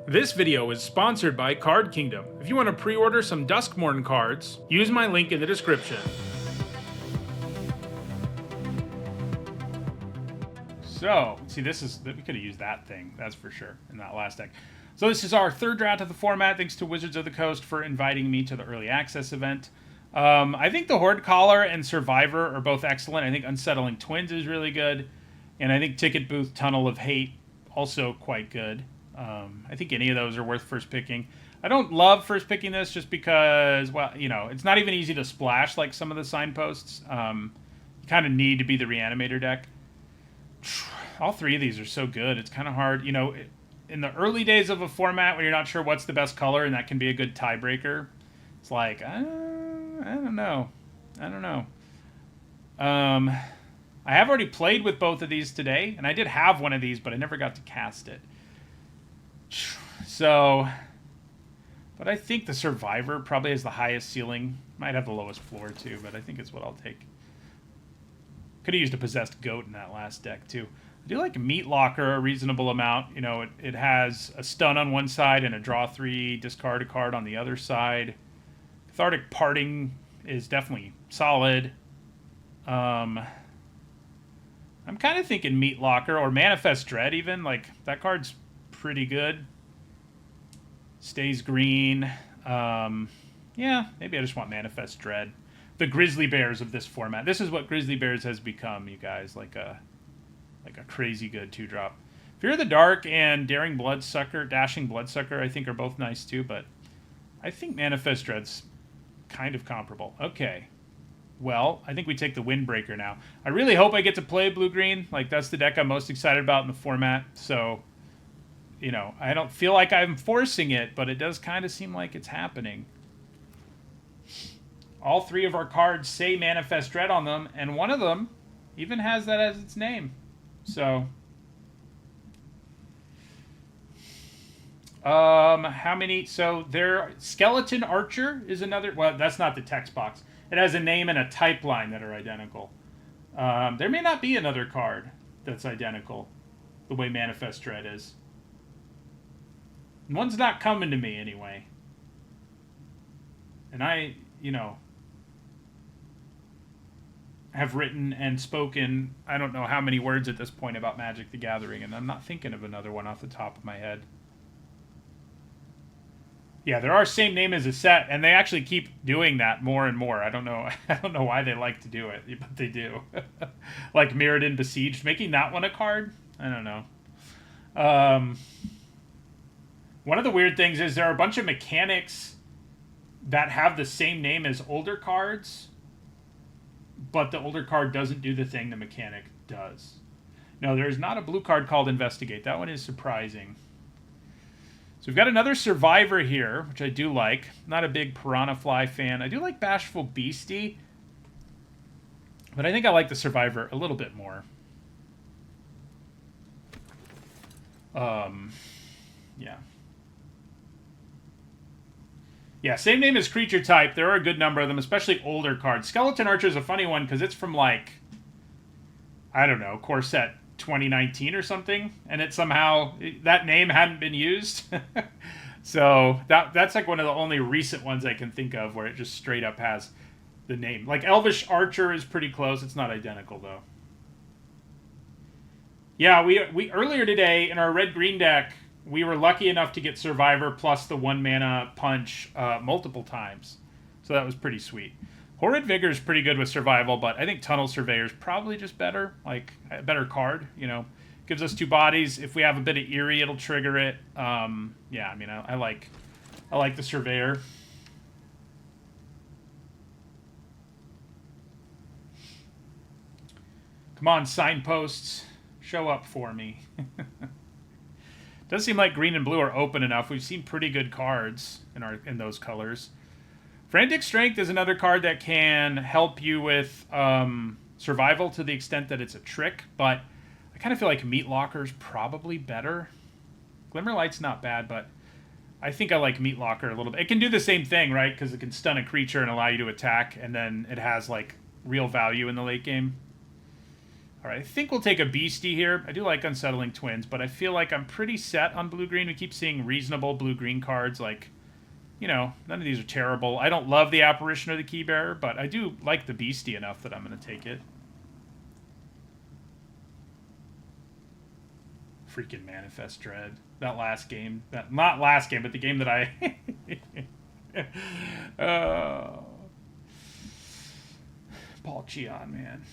This video is sponsored by Card Kingdom. If you want to pre-order some Duskmourn cards, use my link in the description. So, see, we could have used that thing, that's for sure, in that last deck. So this is our third draft of the format. Thanks to Wizards of the Coast for inviting me to the early access event. I think the Horde Caller and Survivor are both excellent. I think Unsettling Twins is really good. And I think Ticket Booth Tunnel of Hate also quite good. I think any of those are worth first picking. I don't love first picking this just because, well, you know, it's not even easy to splash like some of the signposts. You kind of need to be the Reanimator deck. All three of these are so good. It's kind of hard, you know, in the early days of a format when you're not sure what's the best color, and that can be a good tiebreaker. It's like, I don't know. I have already played with both of these today, and I did have one of these, but I never got to cast it. So, but I think the Survivor probably has the highest ceiling. Might have the lowest floor too, but I think it's what I'll take. Could have used a Possessed Goat in that last deck too. I do like Meat Locker a reasonable amount. You know, it has a stun on one side and a draw 3, discard a card on the other side. Cathartic Parting is definitely solid. I'm kind of thinking Meat Locker or Manifest Dread even. Like, that card's pretty good. Stays green. Yeah, maybe I just want Manifest Dread. The Grizzly Bears of this format. This is what Grizzly Bears has become, you guys. Like a crazy good 2-drop. Fear of the Dark and Dashing Bloodsucker, I think are both nice too, but I think Manifest Dread's kind of comparable. Okay. Well, I think we take the Windbreaker now. I really hope I get to play blue-green. Like, that's the deck I'm most excited about in the format. So, you know, I don't feel like I'm forcing it, but it does kind of seem like it's happening. All three of our cards say Manifest Dread on them, and one of them even has that as its name. So, how many? So, Skeleton Archer is another. Well, that's not the text box. It has a name and a type line that are identical. There may not be another card that's identical the way Manifest Dread is. One's not coming to me anyway. And I, you know, have written and spoken I don't know how many words at this point about Magic the Gathering, and I'm not thinking of another one off the top of my head. Yeah, there are same name as a set, and they actually keep doing that more and more. I don't know why they like to do it, but they do. Like Mirrodin Besieged, making that one a card? I don't know. One of the weird things is there are a bunch of mechanics that have the same name as older cards, but the older card doesn't do the thing the mechanic does. No, there's not a blue card called Investigate. That one is surprising. So we've got another Survivor here, which I do like. Not a big Piranha Fly fan. I do like Bashful Beastie, but I think I like the Survivor a little bit more. Yeah. Yeah, same name as creature type. There are a good number of them, especially older cards. Skeleton Archer is a funny one because it's from, like, I don't know, core set 2019 or something, and it somehow, that name hadn't been used. So that's like one of the only recent ones I can think of where it just straight up has the name. Like Elvish Archer is pretty close. It's not identical though. Yeah, we earlier today in our red-green deck, we were lucky enough to get Survivor plus the 1-mana punch multiple times. So that was pretty sweet. Horrid Vigor is pretty good with survival, but I think Tunnel Surveyor is probably just better. Like, a better card, you know. Gives us 2 bodies. If we have a bit of Eerie, it'll trigger it. Yeah, I mean, I like the Surveyor. Come on, signposts. Show up for me. Does seem like green and blue are open enough. We've seen pretty good cards in those colors. Frantic Strength is another card that can help you with survival to the extent that it's a trick, but I kind of feel like Meat Locker's probably better. Glimmerlight's not bad, but I think I like Meat Locker a little bit. It can do the same thing, right? Because it can stun a creature and allow you to attack, and then it has, like, real value in the late game. All right, I think we'll take a Beastie here. I do like Unsettling Twins, but I feel like I'm pretty set on blue-green. We keep seeing reasonable blue-green cards. Like, you know, none of these are terrible. I don't love the Apparition or the Keybearer, but I do like the Beastie enough that I'm going to take it. Freaking Manifest Dread. That last game. Not last game, but the game that I... Paul Cheon, man.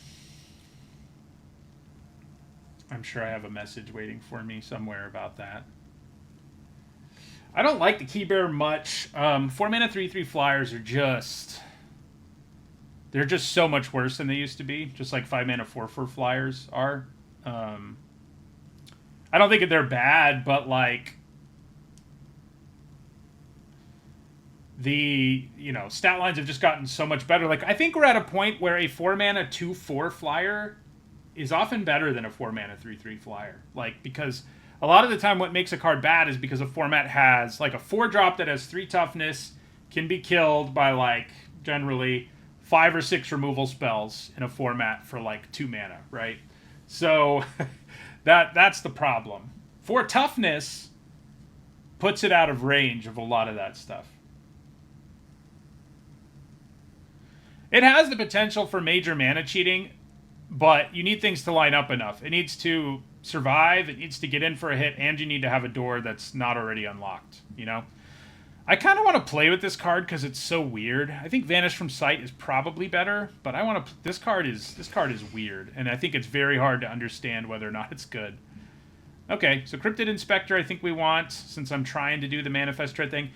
I'm sure I have a message waiting for me somewhere about that. I don't like the Keybearer much. 4-mana 3/3 flyers are just... They're just so much worse than they used to be. Just like 5-mana 4/4 flyers are. I don't think they're bad, but like... The, you know, stat lines have just gotten so much better. Like, I think we're at a point where a 4-mana 2/4 flyer is often better than a 4-mana 3/3 flyer. Like, because a lot of the time what makes a card bad is because a format has, like, a 4-drop that has 3 toughness, can be killed by, like, generally 5 or 6 removal spells in a format for, like, 2 mana, right? So, that's the problem. 4 toughness puts it out of range of a lot of that stuff. It has the potential for major mana cheating, but you need things to line up enough. It needs to survive, it needs to get in for a hit, and you need to have a door that's not already unlocked, you know? I kind of want to play with this card because it's so weird. I think Vanish from Sight is probably better, but I want to... This card is weird, and I think it's very hard to understand whether or not it's good. Okay, so Cryptid Inspector I think we want, since I'm trying to do the Manifest Dread thing.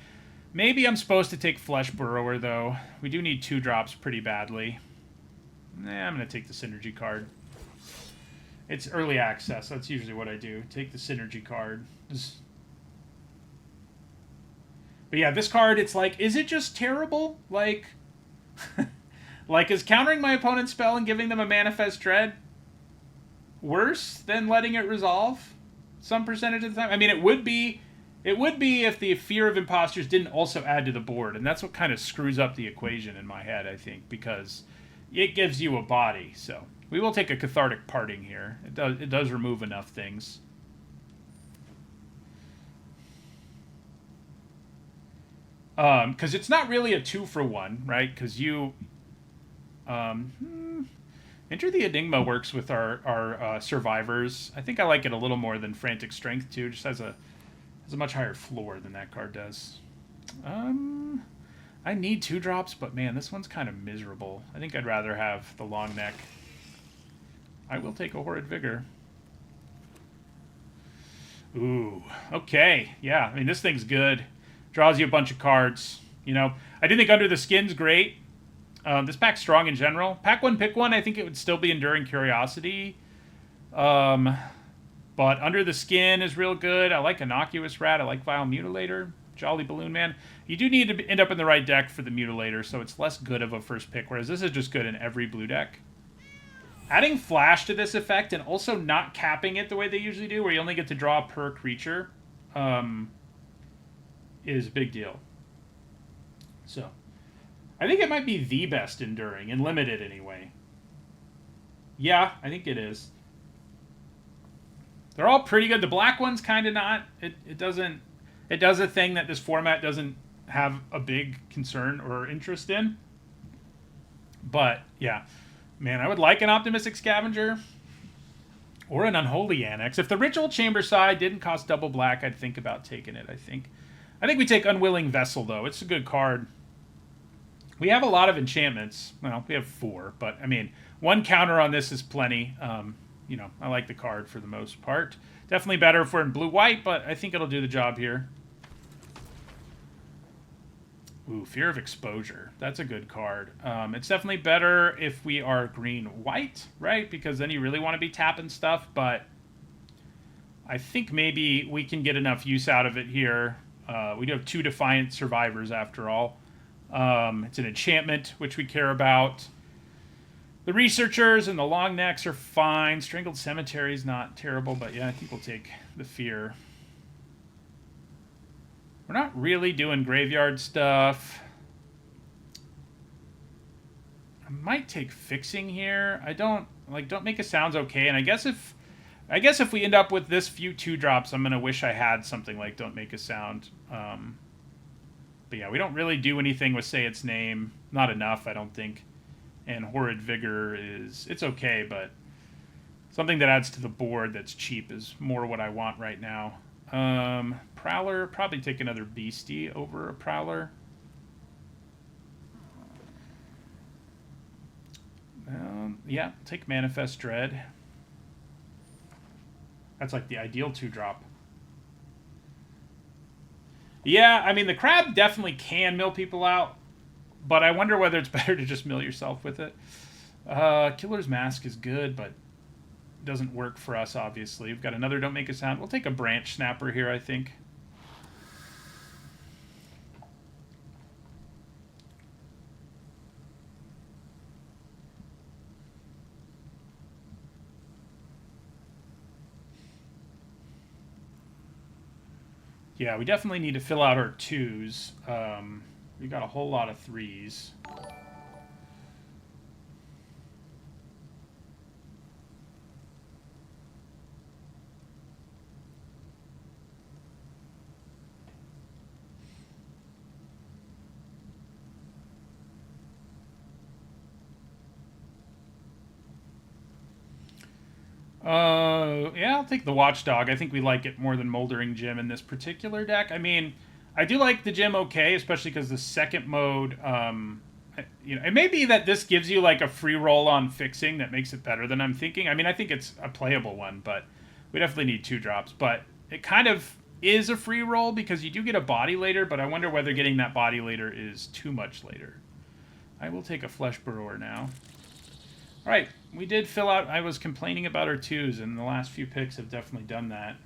Maybe I'm supposed to take Flesh Burrower, though. We do need 2 drops pretty badly. I'm going to take the Synergy card. It's early access. That's usually what I do. Take the Synergy card. But yeah, this card, it's like, is it just terrible? Like, like, is countering my opponent's spell and giving them a Manifest Dread worse than letting it resolve some percentage of the time? I mean, it would be if the Fear of Imposters didn't also add to the board, and that's what kind of screws up the equation in my head, I think, because it gives you a body. So we will take a Cathartic Parting here. It does remove enough things. Because it's not really a 2-for-1, right? Because you... Enter the Enigma works with our survivors. I think I like it a little more than Frantic Strength, too. Just has a much higher floor than that card does. I need 2 drops, but man, this one's kind of miserable. I think I'd rather have the Long Neck. I will take a Horrid Vigor. Ooh, okay. Yeah, I mean, this thing's good. Draws you a bunch of cards. You know, I do think Under the Skin's great. This pack's strong in general. Pack 1, pick 1, I think it would still be Enduring Curiosity. But Under the Skin is real good. I like Innocuous Rat. I like Vile Mutilator. Jolly Balloon Man. You do need to end up in the right deck for the Mutilator, so it's less good of a first pick, whereas this is just good in every blue deck. Adding Flash to this effect and also not capping it the way they usually do, where you only get to draw per creature, is a big deal. So, I think it might be the best Enduring, in Limited anyway. Yeah, I think it is. They're all pretty good. The black one's kind of not. It doesn't... It does a thing that this format doesn't have a big concern or interest in. But, yeah. Man, I would like an Optimistic Scavenger. Or an Unholy Annex. If the Ritual Chamber side didn't cost double black, I'd think about taking it, I think. I think we take Unwilling Vessel, though. It's a good card. We have a lot of enchantments. Well, we have 4. But, I mean, 1 counter on this is plenty. You know, I like the card for the most part. Definitely better if we're in blue-white, but I think it'll do the job here. Ooh, Fear of Exposure. That's a good card. It's definitely better if we are green-white, right? Because then you really want to be tapping stuff, but I think maybe we can get enough use out of it here. We do have 2 Defiant Survivors, after all. It's an enchantment, which we care about. The Researchers and the Long Necks are fine. Strangled Cemetery is not terrible, but yeah, I think we'll take the Fear. We're not really doing graveyard stuff. I might take Fixing here. I don't Make a Sound's okay, and I guess if we end up with this few 2-drops, I'm gonna wish I had something like Don't Make a Sound. But yeah, we don't really do anything with Say Its Name. Not enough, I don't think. And Horrid Vigor it's okay, but something that adds to the board that's cheap is more what I want right now. Prowler, probably take another Beastie over a Prowler. Yeah, take Manifest Dread. That's like the ideal 2-drop. Yeah, I mean, the Crab definitely can mill people out, but I wonder whether it's better to just mill yourself with it. Killer's Mask is good, but doesn't work for us, obviously. We've got another Don't Make a Sound. We'll take a Branch Snapper here, I think. Yeah, we definitely need to fill out our 2s. We got a whole lot of 3s. Yeah, I'll take the Watchdog. I think we like it more than Moldering Gym in this particular deck. I mean, I do like the Gym okay, especially because the second mode, it may be that this gives you like a free roll on Fixing that makes it better than I'm thinking. I mean, I think it's a playable one, but we definitely need 2-drops. But it kind of is a free roll because you do get a body later, but I wonder whether getting that body later is too much later. I will take a Flesh Burrower now. All right, we did fill out. I was complaining about our 2s, and the last few picks have definitely done that.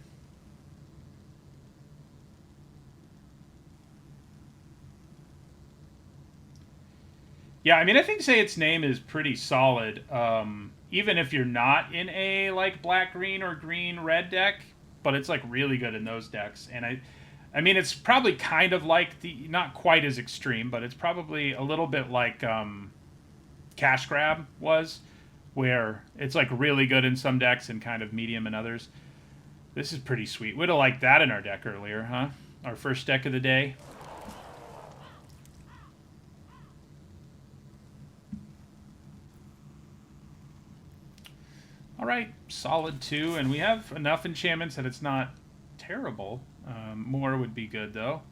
Yeah, I mean, I think Say Its Name is pretty solid, even if you're not in a like black-green or green-red deck, but it's like really good in those decks. And I mean, it's probably kind of like not quite as extreme, but it's probably a little bit like Cash Grab was, where it's like really good in some decks and kind of medium in others. This is pretty sweet. Would have liked that in our deck earlier, huh? Our first deck of the day. All right, solid 2, and we have enough enchantments that it's not terrible. More would be good, though.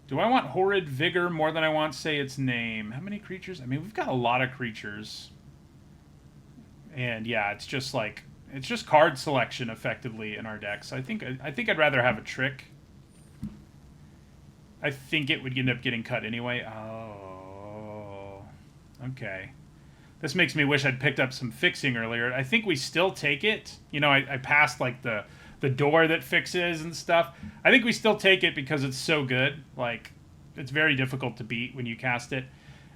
Do I want Horrid Vigor more than I want Say Its Name? How many creatures? I mean, we've got a lot of creatures. And yeah, it's just like, it's just card selection effectively in our decks. I think I'd rather have a Trick. I think it would end up getting cut anyway. Oh, okay. This makes me wish I'd picked up some Fixing earlier. I think we still take it. You know, I passed like the door that fixes and stuff. I think we still take it because it's so good. Like, it's very difficult to beat when you cast it.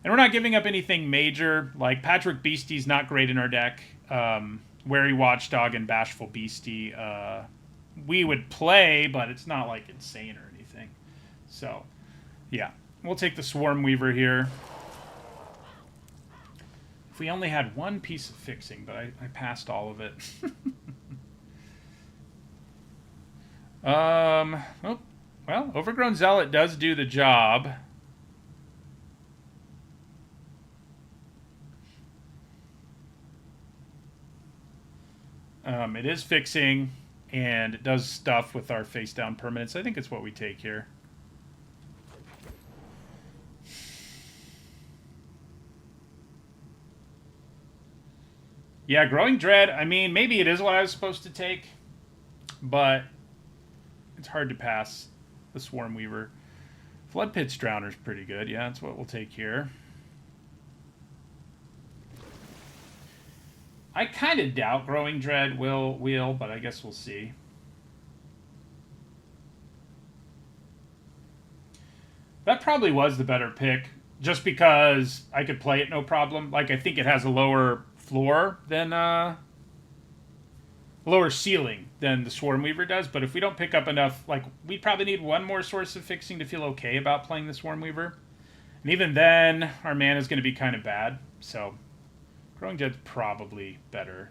And we're not giving up anything major. Like, Patrick Beastie's not great in our deck. Wary Watchdog and Bashful Beastie, we would play, but it's not, like, insane or anything. So, yeah. We'll take the Swarm Weaver here. If we only had one piece of Fixing, but I passed all of it. Oh, well, Overgrown Zealot does do the job. It is Fixing, and it does stuff with our face-down permanents. I think it's what we take here. Yeah, Growing Dread, I mean, maybe it is what I was supposed to take, but it's hard to pass the Swarm Weaver. Flood Pit's Drowner's pretty good. Yeah, that's what we'll take here. I kind of doubt Growing Dread will, but I guess we'll see. That probably was the better pick, just because I could play it no problem. Like, I think it has a lower floor than lower ceiling than the Swarm Weaver does, but if we don't pick up enough, like, we probably need one more source of fixing to feel okay about playing the Swarm Weaver. And even then, our mana is going to be kind of bad, so Growing Dead's probably better.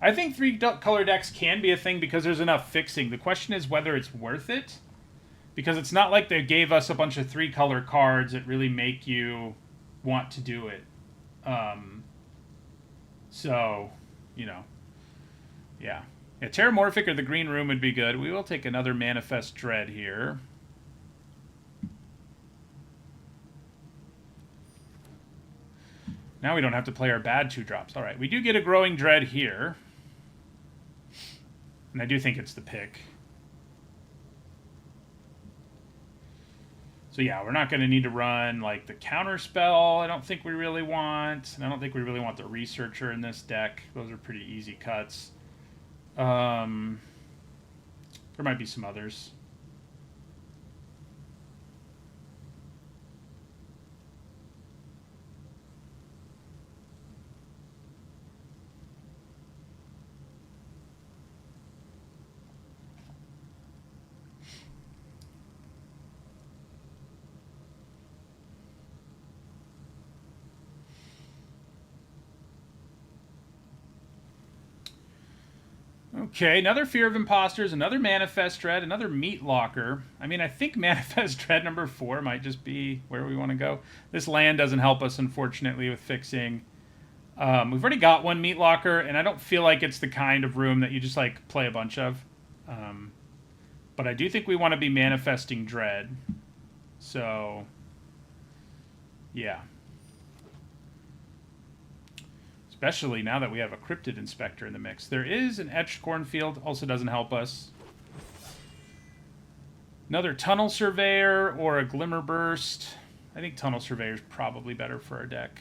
I think 3-color decks can be a thing because there's enough fixing. The question is whether it's worth it, because it's not like they gave us a bunch of 3-color cards that really make you want to do it. So, you know. Yeah. Terramorphic or the Green Room would be good. We will take another Manifest Dread here. Now we don't have to play our bad 2-drops. All right, we do get a Growing Dread here. And I do think it's the pick. So yeah, we're not going to need to run like the Counter Spell. I don't think we really want. And I don't think we really want the Researcher in this deck. Those are pretty easy cuts. There might be some others. Okay, another Fear of Imposters, another Manifest Dread, another Meat Locker. I mean, I think Manifest Dread number 4 might just be where we want to go. This land doesn't help us, unfortunately, with fixing. We've already got one Meat Locker, and I don't feel like it's the kind of room that you just, like, play a bunch of. But I do think we want to be Manifesting Dread. So, yeah. Especially now that we have a Cryptid Inspector in the mix. There is an Etched Cornfield, also doesn't help us. Another Tunnel Surveyor or a Glimmer Burst. I think Tunnel Surveyor is probably better for our deck.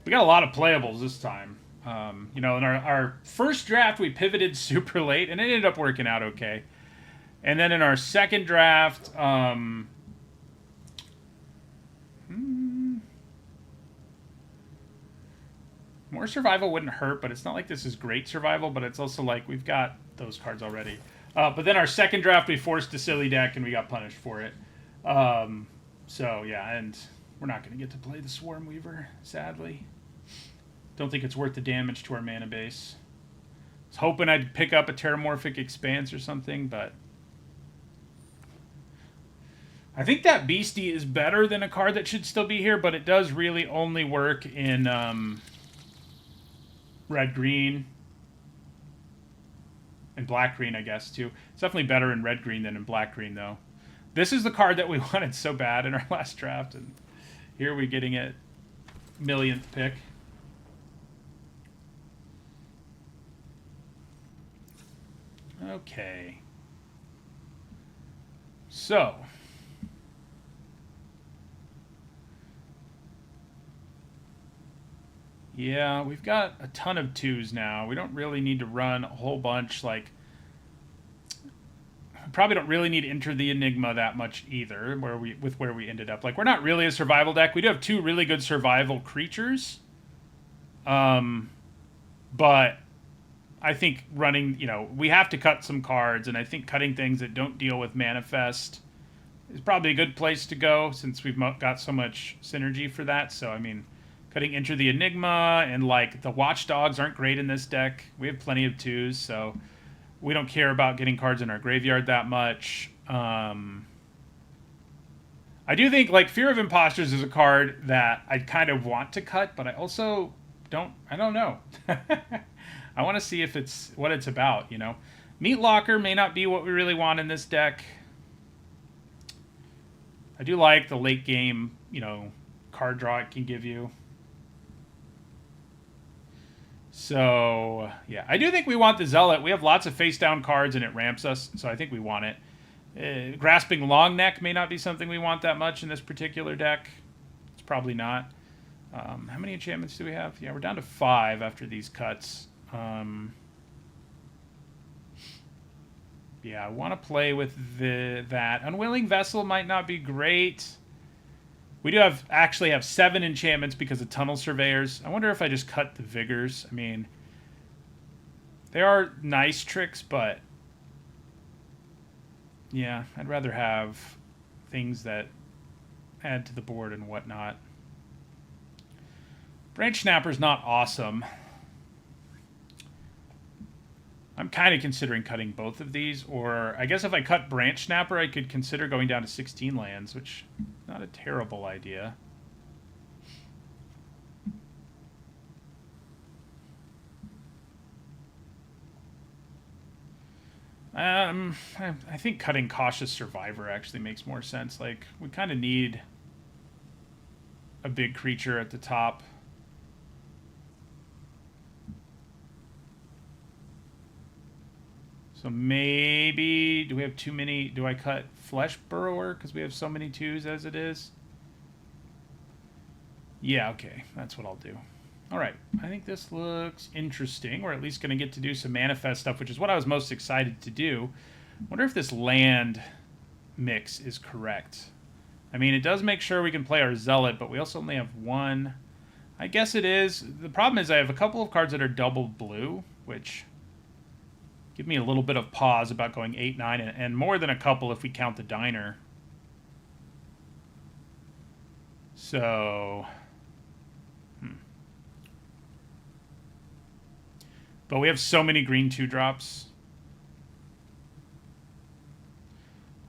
We got a lot of playables this time. You know, in our first draft, we pivoted super late, and it ended up working out okay. And then in our second draft, more survival wouldn't hurt, but it's not like this is great survival, but it's also like we've got those cards already. But then our second draft, we forced a silly deck, and we got punished for it. So, yeah, and we're not going to get to play the Swarm Weaver, sadly. Don't think it's worth the damage to our mana base. I was hoping I'd pick up a Terramorphic Expanse or something, but I think that Beastie is better than a card that should still be here, but it does really only work in red-green and black-green, I guess, too. It's definitely better in red-green than in black-green, though. This is the card that we wanted so bad in our last draft, and here we're getting it millionth pick. Okay. So. Yeah, we've got a ton of 2s now. We don't really need to run a whole bunch, like, probably don't really need to enter the Enigma that much either, where we ended up. Like, we're not really a survival deck. We do have 2 really good survival creatures. But I think running, you know, we have to cut some cards, and I think cutting things that don't deal with Manifest is probably a good place to go, since we've got so much synergy for that. So, I mean, cutting Enter the Enigma, and, like, the Watchdogs aren't great in this deck. We have plenty of 2s, so we don't care about getting cards in our graveyard that much. I do think, like, Fear of Imposters is a card that I kind of want to cut, but I also I don't know. I want to see if it's what it's about, you know. Meat Locker may not be what we really want in this deck. I do like the late game, you know, card draw it can give you. So, yeah. I do think we want the Zealot. We have lots of face-down cards, and it ramps us, so I think we want it. Grasping Longneck may not be something we want that much in this particular deck. It's probably not. How many enchantments do we have? Yeah, we're down to 5 after these cuts. Yeah, I want to play with that. Unwilling Vessel might not be great. We do actually have 7 enchantments because of Tunnel Surveyors. I wonder if I just cut the Vigors. I mean, They are nice tricks, but yeah, I'd rather have things that add to the board and whatnot. Branch Snapper's not awesome. I'm kind of considering cutting both of these, or I guess if I cut Branch Snapper, I could consider going down to 16 lands, which is not a terrible idea. I think cutting Cautious Survivor actually makes more sense. Like, we kind of need a big creature at the top. So maybe, do we have too many? Do I cut Flesh Burrower because we have so many 2s as it is? Yeah, okay, that's what I'll do. All right, I think this looks interesting. We're at least going to get to do some manifest stuff, which is what I was most excited to do. Wonder if this land mix is correct. I mean, it does make sure we can play our Zealot, but we also only have one. I guess it is. The problem is I have a couple of cards that are double blue, which give me a little bit of pause about going 8, 9, and more than a couple if we count the Diner. So... But we have so many green 2-drops.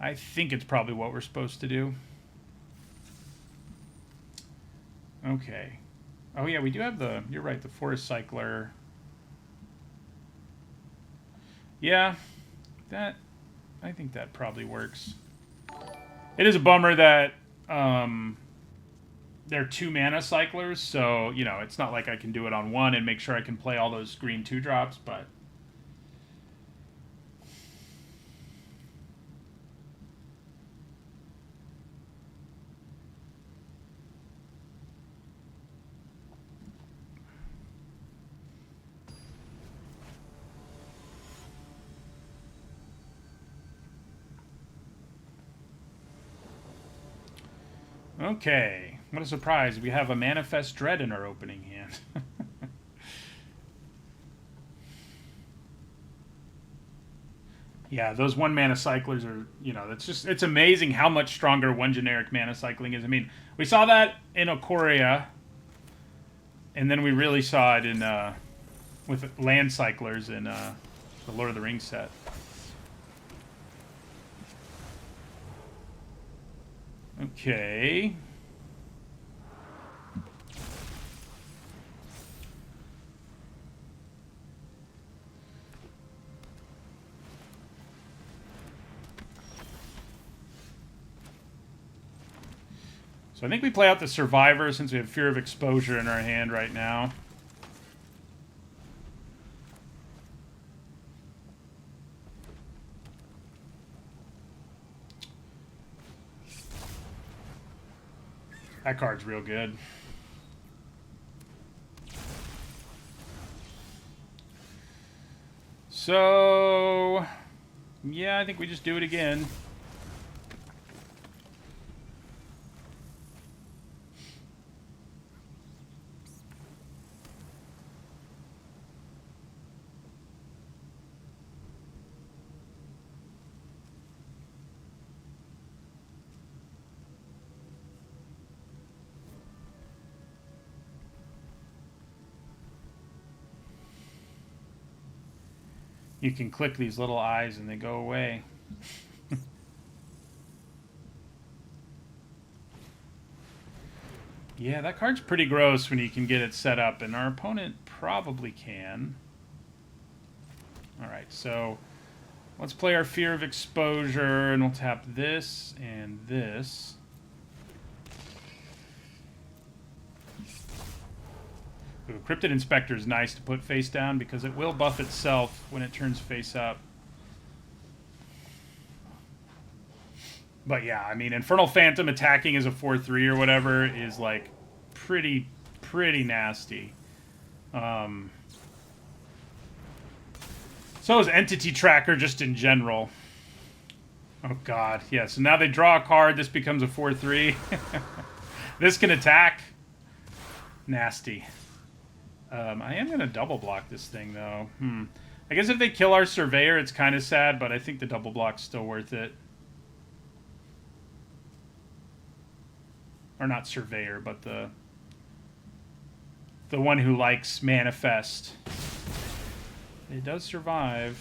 I think it's probably what we're supposed to do. Okay. Oh yeah, we do have the... You're right, the Forest Cycler. Yeah, that... I think that probably works. It is a bummer that... they're 2 mana cyclers, so, you know, it's not like I can do it on one and make sure I can play all those green 2-drops, but... Okay. What a surprise. We have a Manifest Dread in our opening hand. Yeah, those 1-mana cyclers are, you know, it's amazing how much stronger one generic mana cycling is. I mean, we saw that in Ikoria, and then we really saw it in, with land cyclers in the Lord of the Rings set. Okay. So I think we play out the Survivor since we have Fear of Exposure in our hand right now. That card's real good. So, yeah, I think we just do it again. You can click these little eyes and they go away. Yeah, that card's pretty gross when you can get it set up, and our opponent probably can. Alright, so let's play our Fear of Exposure, and we'll tap this and this. Ooh, Cryptid Inspector is nice to put face down because it will buff itself when it turns face up. But yeah, I mean, Infernal Phantom attacking as a 4/3 or whatever is like pretty nasty. So is Entity Tracker just in general. Oh god, yeah, so now they draw a card, this becomes a 4/3. This can attack. Nasty. I am going to double block this thing, though. I guess if they kill our Surveyor, it's kind of sad, but I think the double block's still worth it. Or not Surveyor, but the one who likes Manifest. It does survive.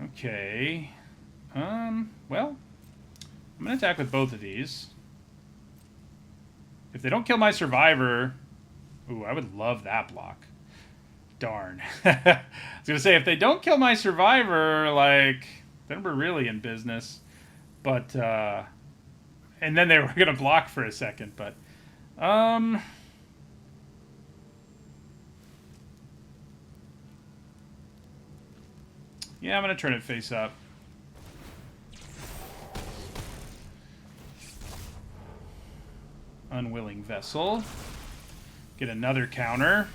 Okay. Well, I'm going to attack with both of these. If they don't kill my Survivor... Ooh, I would love that block. Darn. I was going to say, if they don't kill my Survivor, like, then we're really in business. But, and then they were going to block for a second, but, yeah, I'm going to turn it face up. Unwilling Vessel. Get another counter.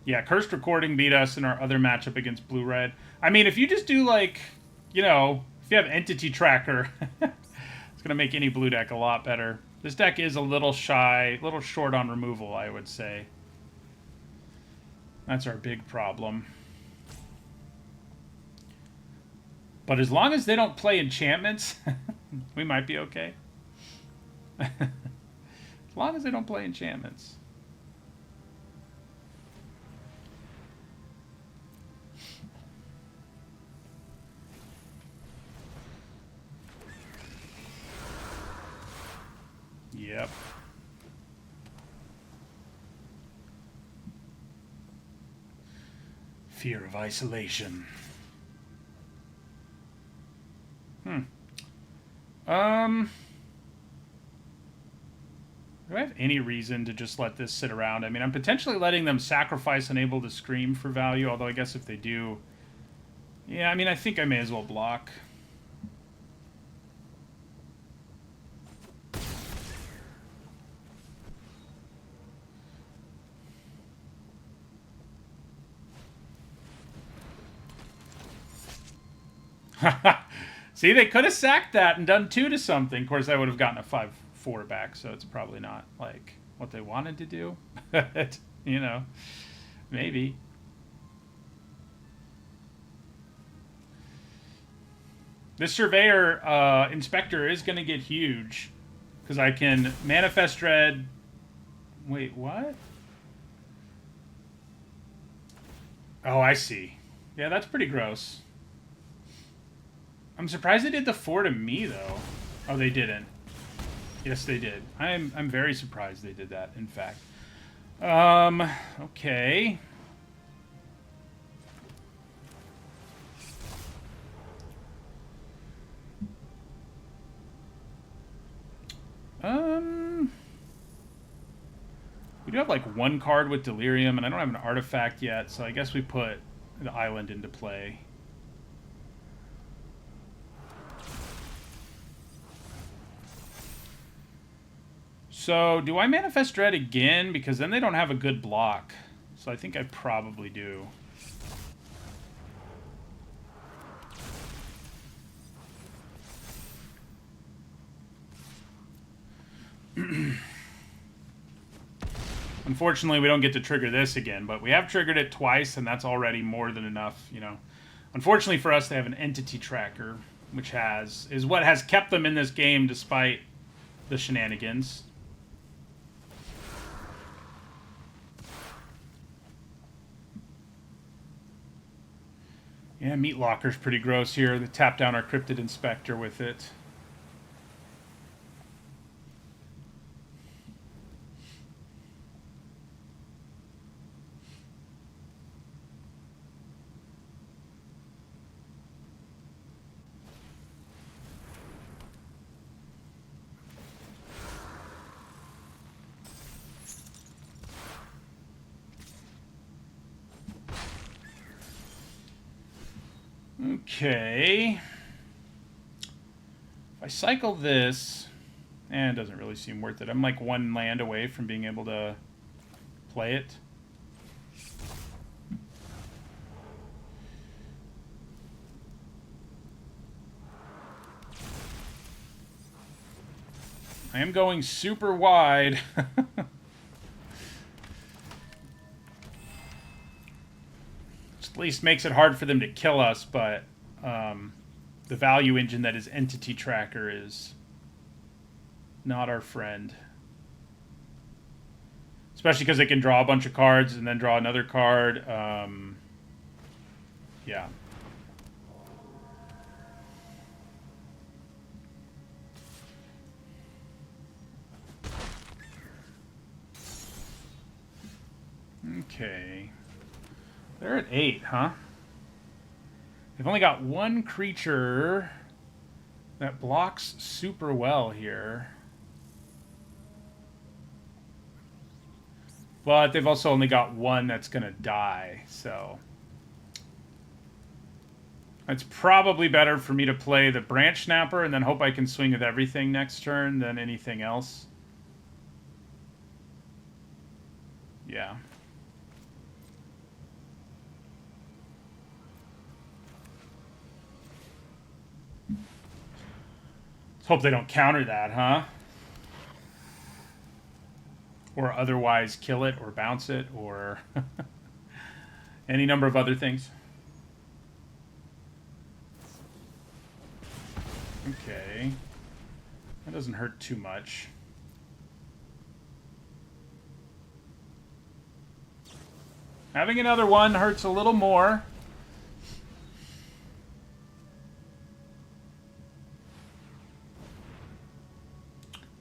Yeah, Cursed Recording beat us in our other matchup against Blue-Red. I mean, if you just do, like, you know, if you have Entity Tracker, it's going to make any blue deck a lot better. This deck is a little shy, a little short on removal, I would say. That's our big problem. But as long as they don't play enchantments, we might be okay. As long as they don't play enchantments. Yep. Fear of isolation. Do I have any reason to just let this sit around? I mean, I'm potentially letting them sacrifice Unable to Scream for value, although I guess if they do... Yeah, I mean, I think I may as well block. See, they could have sacked that and done 2 to something. Of course, I would have gotten a 5-4 back, so it's probably not, like, what they wanted to do. But, you know, maybe. This Surveyor Inspector is going to get huge, because I can Manifest Dread... Wait, what? Oh, I see. Yeah, that's pretty gross. I'm surprised they did the 4 to me, though. Oh, they didn't. Yes, they did. I'm very surprised they did that, in fact. Okay. We do have, like, 1 card with Delirium, and I don't have an artifact yet, so I guess we put the island into play. So, do I Manifest Dread again? Because then they don't have a good block. So I think I probably do. Unfortunately, we don't get to trigger this again, but we have triggered it twice, and that's already more than enough, you know. Unfortunately for us, they have an Entity Tracker, which is what has kept them in this game despite the shenanigans. Yeah, Meat Locker's pretty gross here. They tap down our Cryptid Inspector with it. Okay. If I cycle this, it doesn't really seem worth it. I'm like 1 land away from being able to play it. I am going super wide. At least makes it hard for them to kill us, but the value engine that is Entity Tracker is not our friend. Especially because they can draw a bunch of cards and then draw another card. Yeah. Okay. They're at 8, huh? They've only got one creature that blocks super well here. But they've also only got one that's going to die, so... It's probably better for me to play the Branch Snapper and then hope I can swing with everything next turn than anything else. Yeah. Let's hope they don't counter that, huh? Or otherwise kill it or bounce it or any number of other things. Okay. That doesn't hurt too much. Having another one hurts a little more.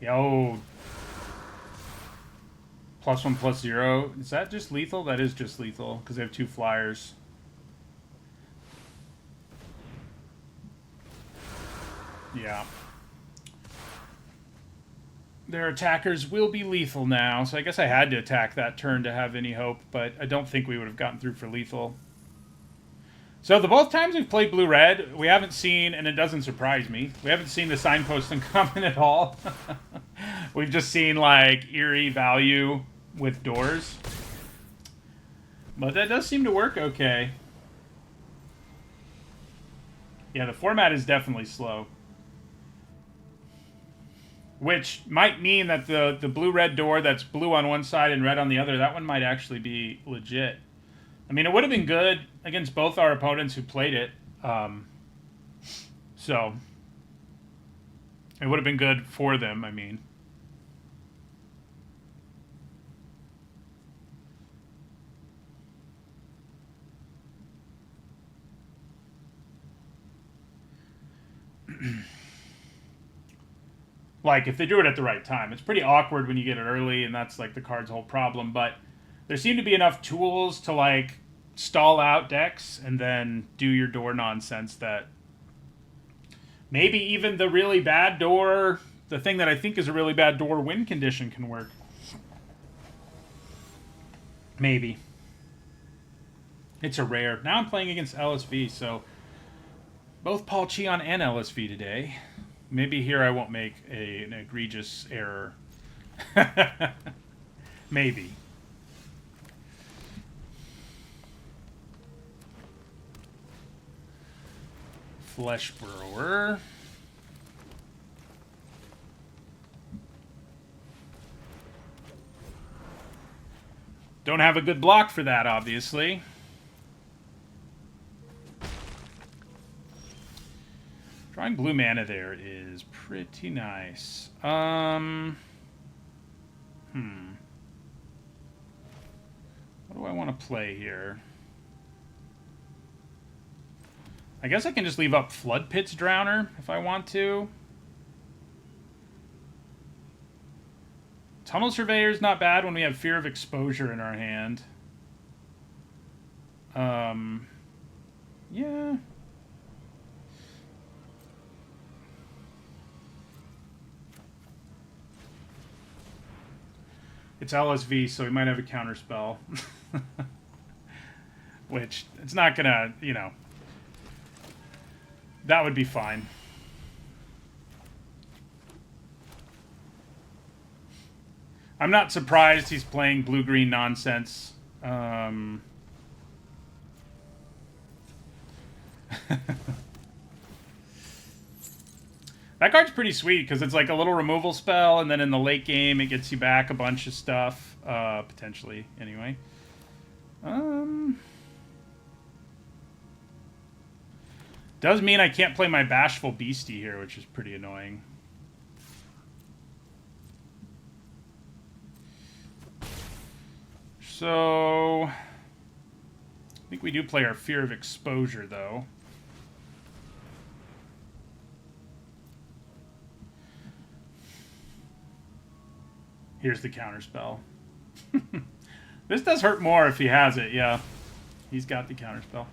Yo. +1/+0. Is that just lethal? That is just lethal, because they have 2 flyers. Yeah. Their attackers will be lethal now, so I guess I had to attack that turn to have any hope, but I don't think we would have gotten through for lethal. So the both times we've played blue-red, we haven't seen, and it doesn't surprise me, we haven't seen the signpost uncommon at all. We've just seen, like, eerie value with doors. But that does seem to work okay. Yeah, the format is definitely slow. Which might mean that the blue-red door that's blue on one side and red on the other, that one might actually be legit. I mean, it would have been good against both our opponents who played it. So, it would have been good for them, I mean. Like, if they drew it at the right time. It's pretty awkward when you get it early, and that's, like, the card's whole problem. But there seem to be enough tools to, like, stall out decks and then do your door nonsense that maybe even the really bad door, the thing that I think is a really bad door win condition can work. Maybe. It's a rare. Now I'm playing against LSV, so both Paul Cheon and LSV today. Maybe here I won't make an egregious error. Maybe. Flesh Burrower. Don't have a good block for that, obviously. Drawing blue mana there is pretty nice. What do I want to play here? I guess I can just leave up Flood Pit's Drowner if I want to. Tunnel Surveyor's not bad when we have Fear of Exposure in our hand. Yeah. It's LSV, so he might have a counterspell. Which, it's not gonna, you know... That would be fine. I'm not surprised he's playing blue-green nonsense. That That card's pretty sweet because it's like a little removal spell, and then in the late game it gets you back a bunch of stuff, potentially, anyway. Does mean I can't play my Bashful Beastie here, which is pretty annoying. So, I think we do play our Fear of Exposure, though. Here's the counterspell. This does hurt more if he has it, yeah. He's got the counterspell.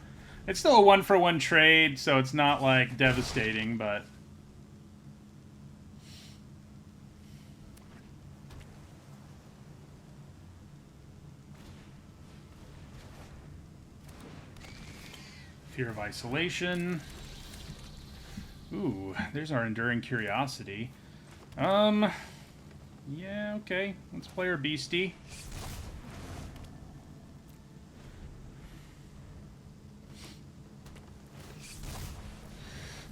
It's still a 1-for-1 trade, so it's not, like, devastating, but... Fear of Isolation. Ooh, there's our Enduring Curiosity. Yeah, okay. Let's play our Beastie.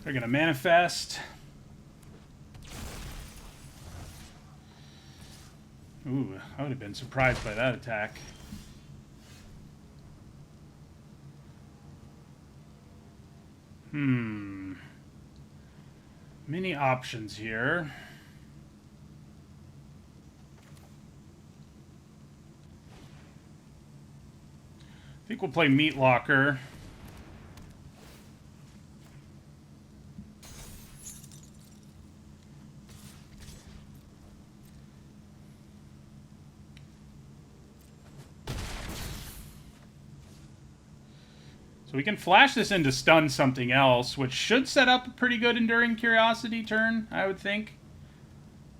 They're gonna manifest. Ooh, I would have been surprised by that attack. Many options here. I think we'll play Meat Locker. So we can flash this into stun something else, which should set up a pretty good Enduring Curiosity turn, I would think.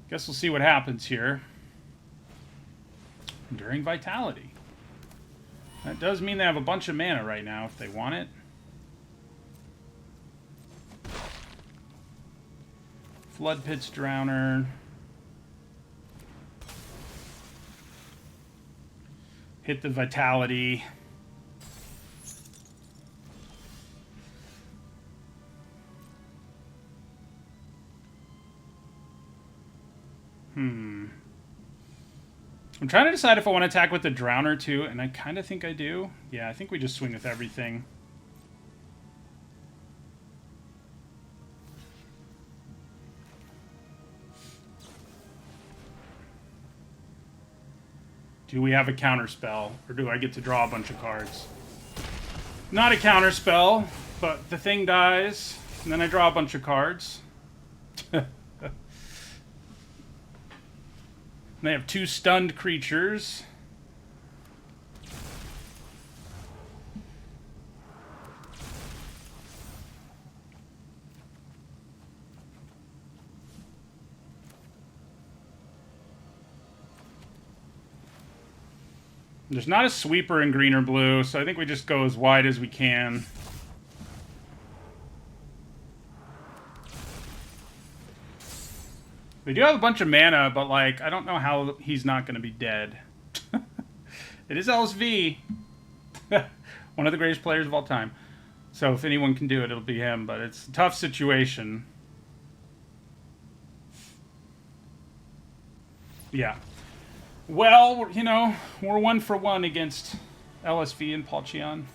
Guess we'll see what happens here. Enduring Vitality. That does mean they have a bunch of mana right now if they want it. Flood Pit's Drowner. Hit the Vitality. I'm trying to decide if I want to attack with the Drowner too, and I kind of think I do. Yeah, I think we just swing with everything. Do we have a counterspell, or do I get to draw a bunch of cards? Not a counterspell, but the thing dies, and then I draw a bunch of cards. They have 2 stunned creatures. There's not a sweeper in green or blue, so I think we just go as wide as we can. We do have a bunch of mana, but, like, I don't know how he's not going to be dead. It is LSV. One of the greatest players of all time. So if anyone can do it, it'll be him, but it's a tough situation. Yeah. Well, you know, we're 1-for-1 against LSV and Palcheon.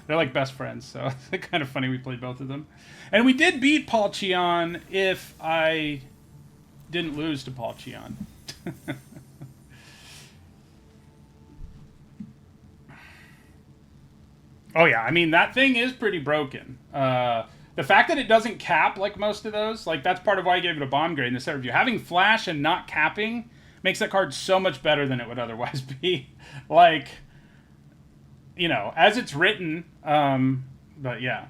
They're like best friends, so it's kind of funny we played both of them. And we did beat Palcheon if I didn't lose to Palcheon. Oh yeah, I mean, that thing is pretty broken. The fact that it doesn't cap like most of those, like, that's part of why I gave it a bomb grade in this review. Having flash and not capping makes that card so much better than it would otherwise be. Like, you know, as it's written, but yeah.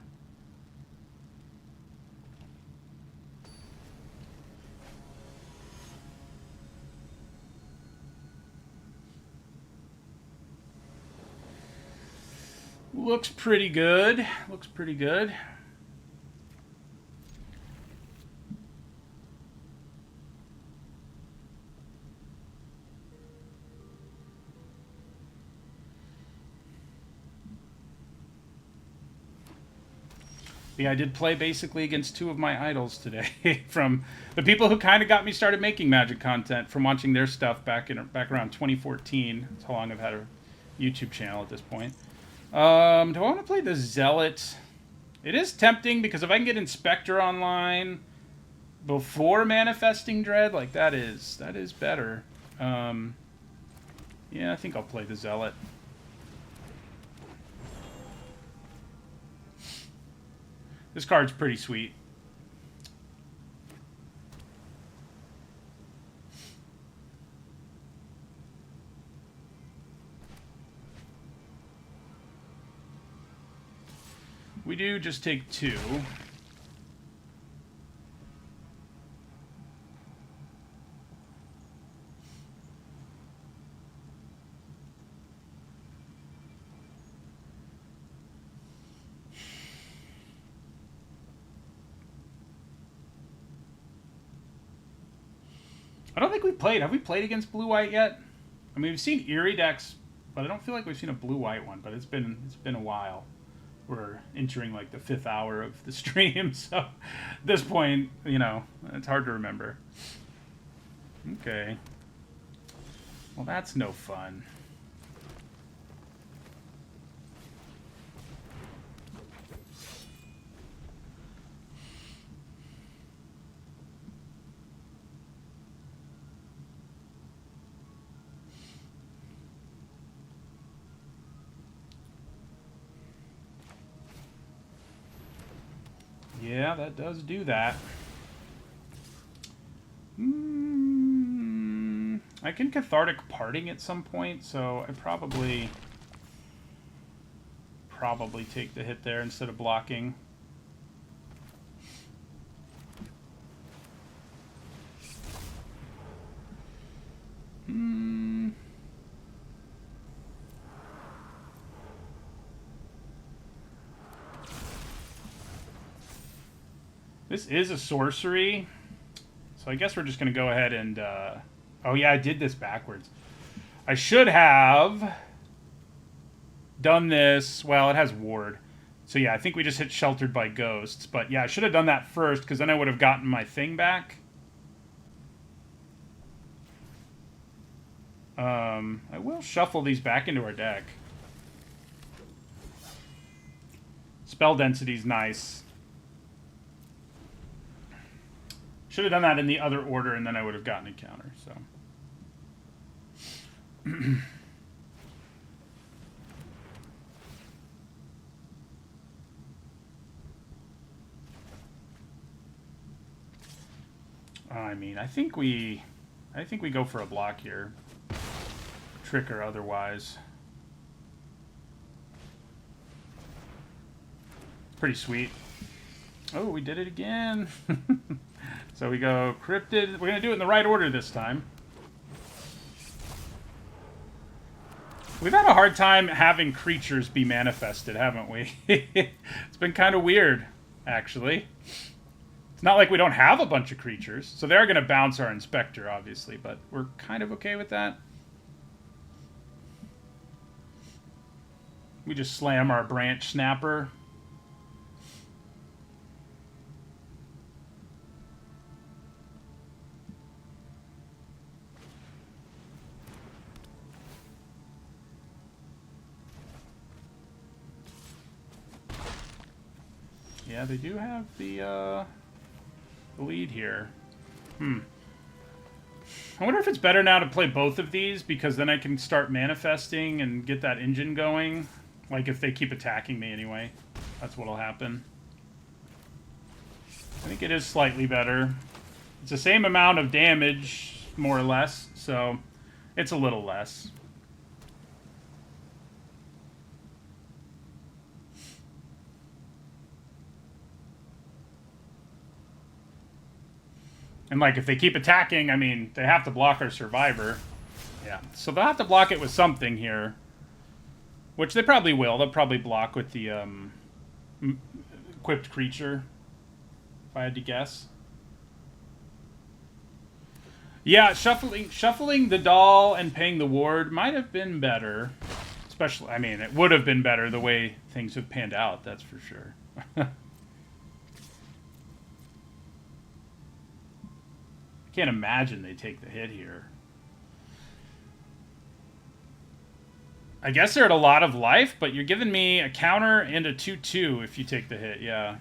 Looks pretty good. Looks pretty good. Yeah, I did play basically against two of my idols today from the people who kind of got me started making Magic content from watching their stuff back around 2014. That's how long I've had a YouTube channel at this point. Do I want to play the Zealot? It is tempting because if I can get Inspector online before Manifesting Dread, like that is better. Yeah, I think I'll play the Zealot. This card's pretty sweet. We do just take 2. I don't think we've played. Have we played against blue-white yet? I mean, we've seen Eerie decks, but I don't feel like we've seen a blue-white one. But it's been a while. We're entering like the 5th hour of the stream, so at this point, you know, it's hard to remember. Okay. Well, that's no fun. Yeah, that does do that. I can Cathartic Parting at some point, so I probably take the hit there instead of blocking. This is a sorcery, so I guess we're just going to go ahead and... oh yeah, I did this backwards. I should have done this... Well, it has Ward. So yeah, I think we just hit Sheltered by Ghosts. But yeah, I should have done that first, because then I would have gotten my thing back. I will shuffle these back into our deck. Spell density's nice. Should have done that in the other order, and then I would have gotten a counter, so... I mean, I think we go for a block here. Trick or otherwise. Pretty sweet. Oh, we did it again. So we go Cryptid. We're going to do it in the right order this time. We've had a hard time having creatures be manifested, haven't we? It's been kind of weird, actually. It's not like we don't have a bunch of creatures. So they're going to bounce our Inspector, obviously, but we're kind of okay with that. We just slam our Branch Snapper. Yeah, they do have the lead here. I wonder if it's better now to play both of these, because then I can start manifesting and get that engine going. Like, if they keep attacking me anyway. That's what'll happen. I think it is slightly better. It's the same amount of damage, more or less, so it's a little less. And, like, if they keep attacking, I mean, they have to block our Survivor. Yeah, so they'll have to block it with something here. Which they probably will. They'll probably block with the equipped creature, if I had to guess. Yeah, shuffling the doll and paying the ward might have been better. Especially, I mean, it would have been better the way things have panned out, that's for sure. Can't imagine they take the hit here. I guess they're at a lot of life, but you're giving me a counter and a 2/2 if you take the hit, yeah.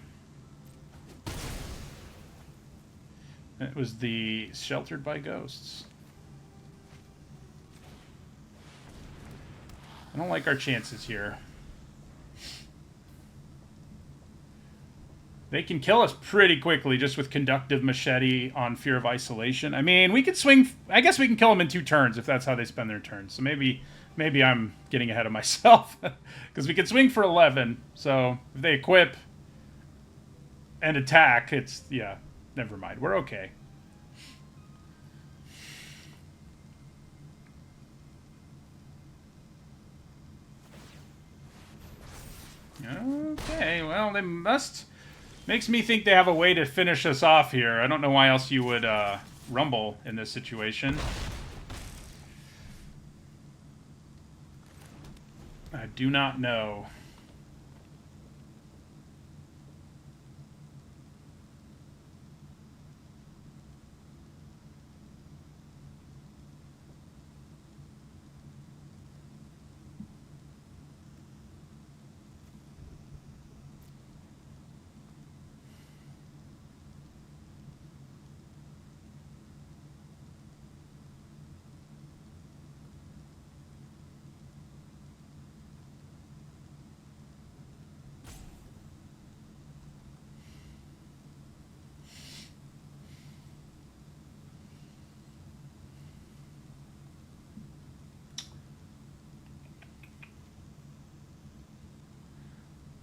It was the Sheltered by Ghosts. I don't like our chances here. They can kill us pretty quickly just with Conductive Machete on Fear of Isolation. I mean, we could swing... I guess we can kill them in 2 turns if that's how they spend their turns. So maybe I'm getting ahead of myself. Because we can swing for 11. So if they equip and attack, it's... Yeah, never mind. We're okay. Okay, well, they must... Makes me think they have a way to finish us off here. I don't know why else you would rumble in this situation. I do not know.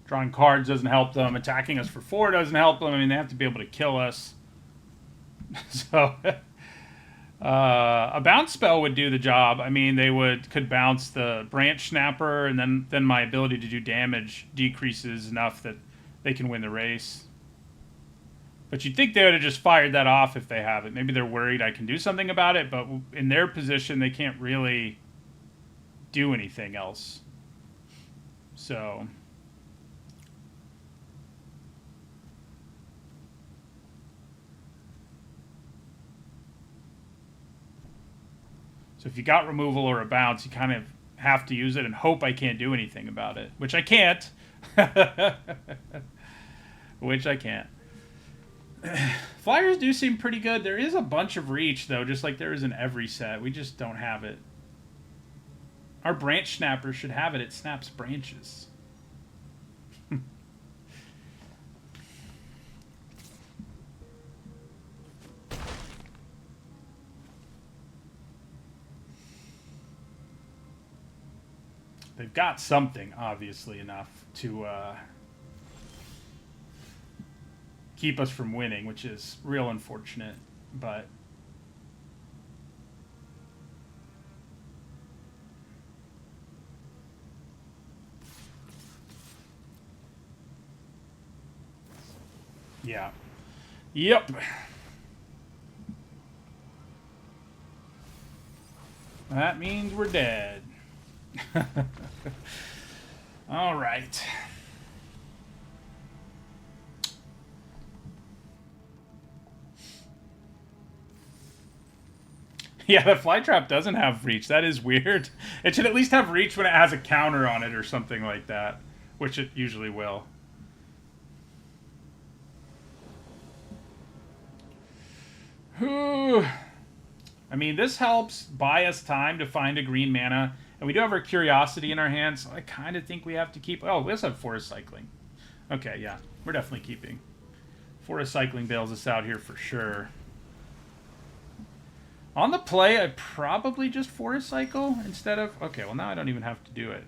Drawing cards doesn't help them. Attacking us for 4 doesn't help them. I mean, they have to be able to kill us. So, a bounce spell would do the job. I mean, they could bounce the Branch Snapper, and then my ability to do damage decreases enough that they can win the race. But you'd think they would have just fired that off if they have it. Maybe they're worried I can do something about it, but in their position, they can't really do anything else. So... So if you got removal or a bounce, you kind of have to use it and hope I can't do anything about it. Which I can't. Which I can't. Flyers do seem pretty good. There is a bunch of reach, though, just like there is in every set. We just don't have it. Our Branch Snapper should have it. It snaps branches. They've got something, obviously, enough to keep us from winning, which is real unfortunate, but... Yeah. Yep. That means we're dead. All right. Yeah, the Flytrap doesn't have reach. That is weird. It should at least have reach when it has a counter on it or something like that, which it usually will. Whew. I mean, this helps buy us time to find a green mana. And we do have our Curiosity in our hands, so I kind of think we have to keep... Oh, we also have Forest Cycling. Okay, yeah. We're definitely keeping. Forest Cycling bails us out here for sure. On the play, I'd probably just Forest Cycle instead of... Okay, well, now I don't even have to do it.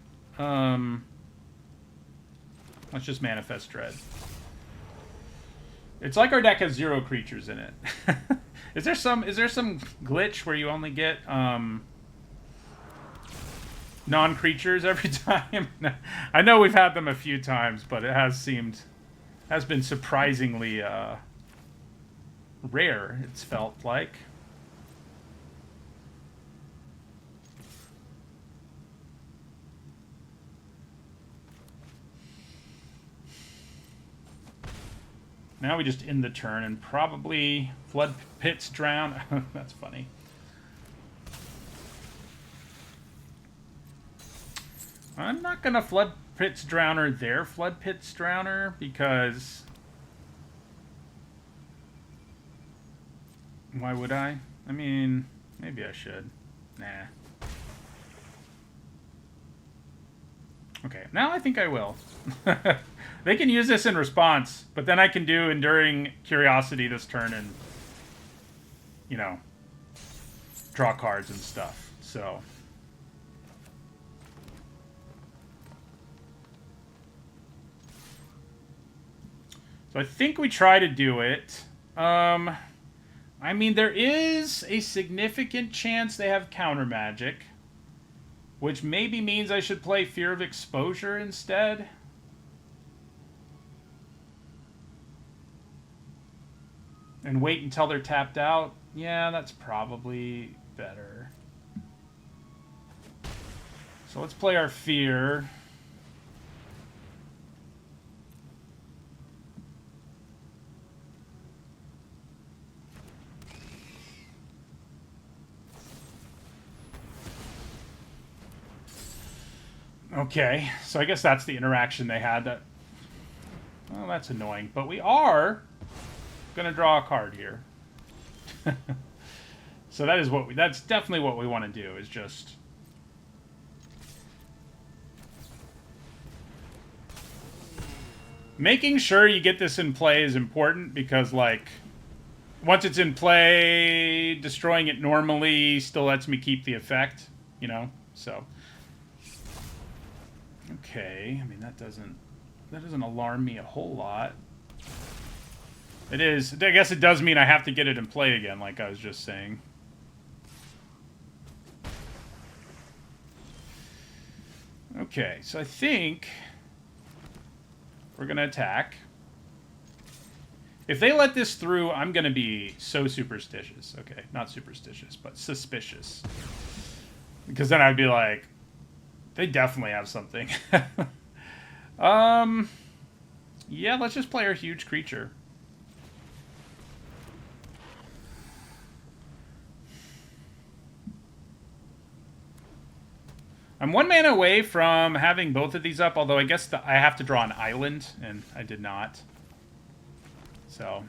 Let's just Manifest Dread. It's like our deck has 0 creatures in it. Is there some glitch where you only get... non-creatures every time? I know we've had them a few times, but it has been surprisingly rare, it's felt like. Now we just end the turn and probably Flood Pits Drown. That's funny. I'm not going to Flood Pits Drowner their Flood Pits Drowner because... Why would I? I mean, maybe I should. Nah. Okay, now I think I will. They can use this in response, but then I can do Enduring Curiosity this turn and, you know, draw cards and stuff. So I think we try to do it. I mean, there is a significant chance they have counter magic, which maybe means I should play Fear of Exposure instead. And wait until they're tapped out. Yeah, that's probably better. So let's play our Fear. Okay, so I guess that's the interaction they had. That, well, that's annoying. But we are gonna draw a card here. So that is what that's definitely what we want to do, is just making sure you get this in play is important, because like once it's in play, destroying it normally still lets me keep the effect, you know? So okay, I mean that doesn't alarm me a whole lot. It is. I guess it does mean I have to get it in play again, like I was just saying. Okay, so I think we're going to attack. If they let this through, I'm going to be so superstitious. Okay, not superstitious, but suspicious. Because then I'd be like, they definitely have something. Yeah, let's just play our huge creature. I'm 1 mana away from having both of these up, although I guess I have to draw an island, and I did not. So.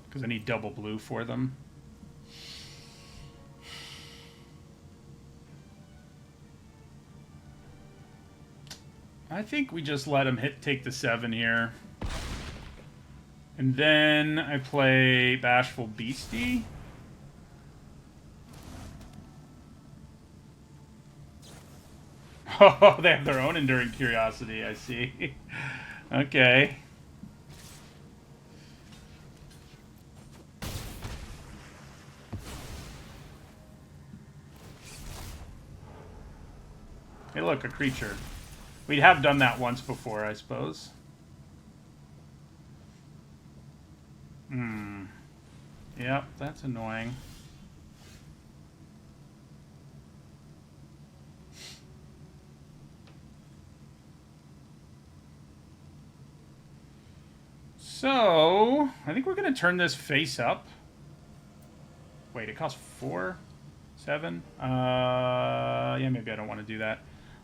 Because I need double blue for them. I think we just let him take the 7 here. And then I play Bashful Beastie. Oh, they have their own Enduring Curiosity, I see. Okay. Hey, look, a creature. We have done that once before, I suppose. Yep, that's annoying. So, I think we're going to turn this face up. Wait, it costs 4? 7? Yeah, maybe I don't want to do that.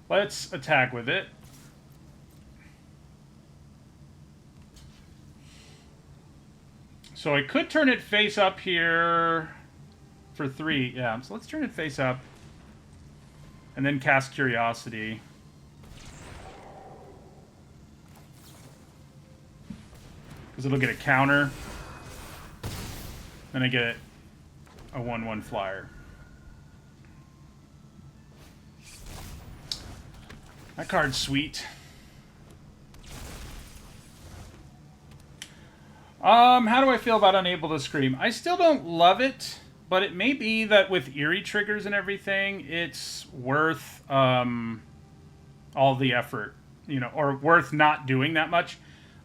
Let's attack with it. So I could turn it face up here for 3. Yeah, so let's turn it face up. And then cast Curiosity. Because it'll get a counter. Then I get a 1/1 flyer. That card's sweet. How do I feel about Unable to Scream? I still don't love it, but it may be that with eerie triggers and everything, it's worth all the effort, you know, or worth not doing that much.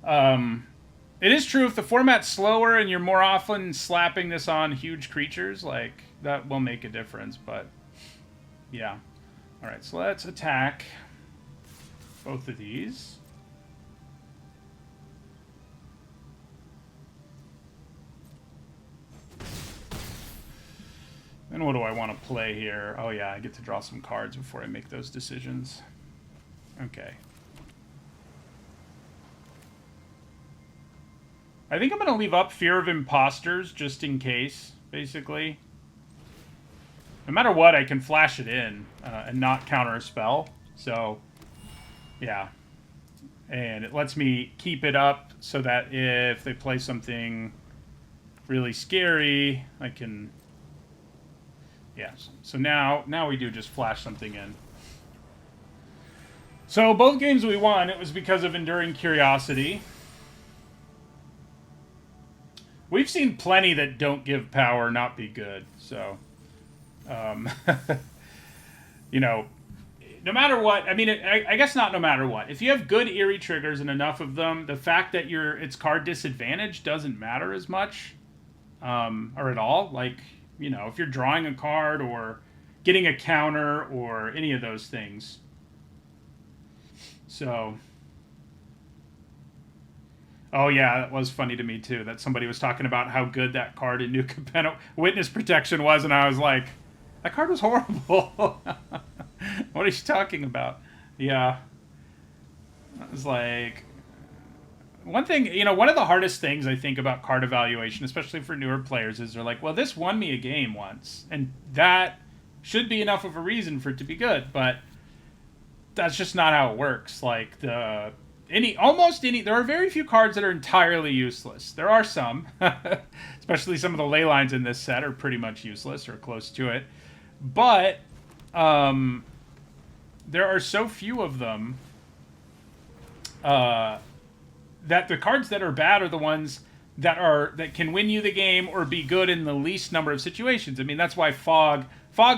It is true, if the format's slower and you're more often slapping this on huge creatures, like, that will make a difference, but yeah. Alright, so let's attack both of these. And what do I want to play here? Oh yeah, I get to draw some cards before I make those decisions. Okay. I think I'm going to leave up Fear of Imposters just in case, basically. No matter what, I can flash it in and not counter a spell. So, yeah. And it lets me keep it up so that if they play something really scary, I can... Yeah, so now we do just flash something in. So both games we won, it was because of Enduring Curiosity. We've seen plenty that don't give power not be good, so... you know, no matter what, I mean, I guess not no matter what. If you have good Eerie triggers and enough of them, the fact that it's card disadvantage doesn't matter as much, or at all. Like, you know, if you're drawing a card or getting a counter or any of those things. So... Oh, yeah, that was funny to me, too, that somebody was talking about how good that card in New Capenna Witness Protection was, and I was like, that card was horrible. What are you talking about? Yeah. I was like... One thing, you know, one of the hardest things I think about card evaluation, especially for newer players, is they're like, well, this won me a game once, and that should be enough of a reason for it to be good, but that's just not how it works. Like, there are very few cards that are entirely useless. There are some, especially some of the ley lines in this set are pretty much useless or close to it. But there are so few of them that the cards that are bad are the ones that can win you the game or be good in the least number of situations. I mean, that's why Fog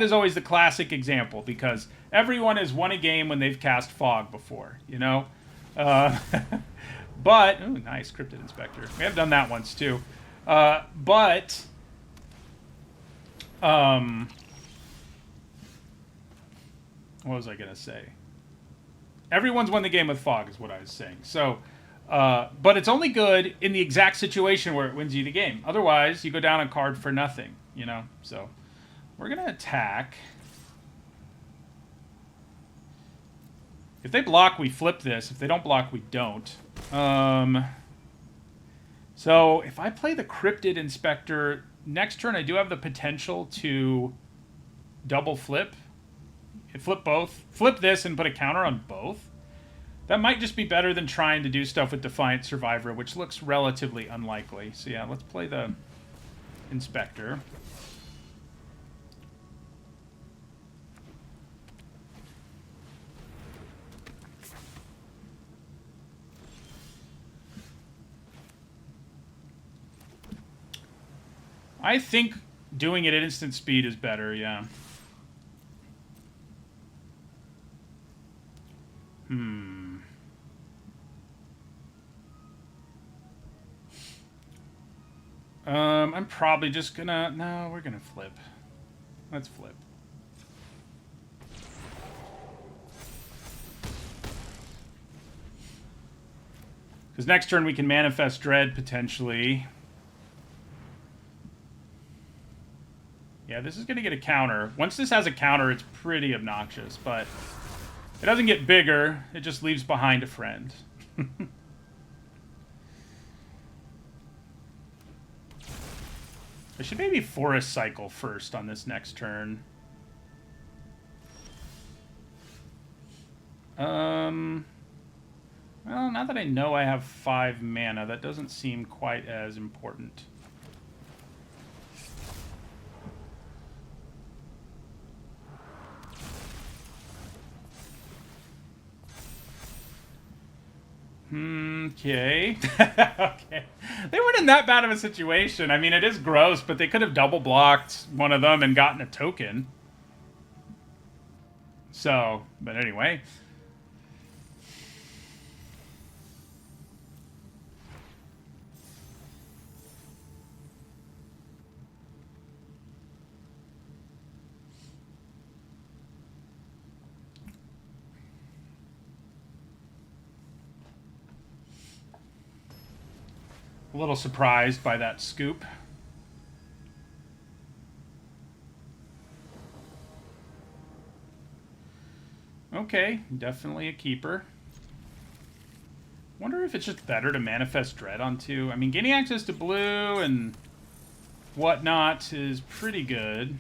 is always the classic example, because everyone has won a game when they've cast Fog before, you know? But, ooh, nice, Cryptid Inspector. We have done that once, too. What was I going to say? Everyone's won the game with Fog, is what I was saying. So, but it's only good in the exact situation where it wins you the game. Otherwise, you go down a card for nothing, you know? So, we're going to attack. If they block, we flip this. If they don't block, we don't. So if I play the Cryptid Inspector, next turn I do have the potential to double flip. Flip both. Flip this and put a counter on both. That might just be better than trying to do stuff with Defiant Survivor, which looks relatively unlikely. So yeah, let's play the Inspector. I think doing it at instant speed is better, yeah. I'm probably just gonna... No, we're gonna flip. Let's flip. Because next turn we can Manifest Dread, potentially. Yeah, this is going to get a counter. Once this has a counter, it's pretty obnoxious, but it doesn't get bigger. It just leaves behind a friend. I should maybe Forest Cycle first on this next turn. Well, now that I know I have 5 mana, that doesn't seem quite as important. Okay. Okay. They weren't in that bad of a situation. I mean, it is gross, but they could have double blocked one of them and gotten a token. So, but anyway. A little surprised by that scoop. Okay, definitely a keeper. Wonder if it's just better to manifest Dread on 2. I mean, getting access to blue and whatnot is pretty good.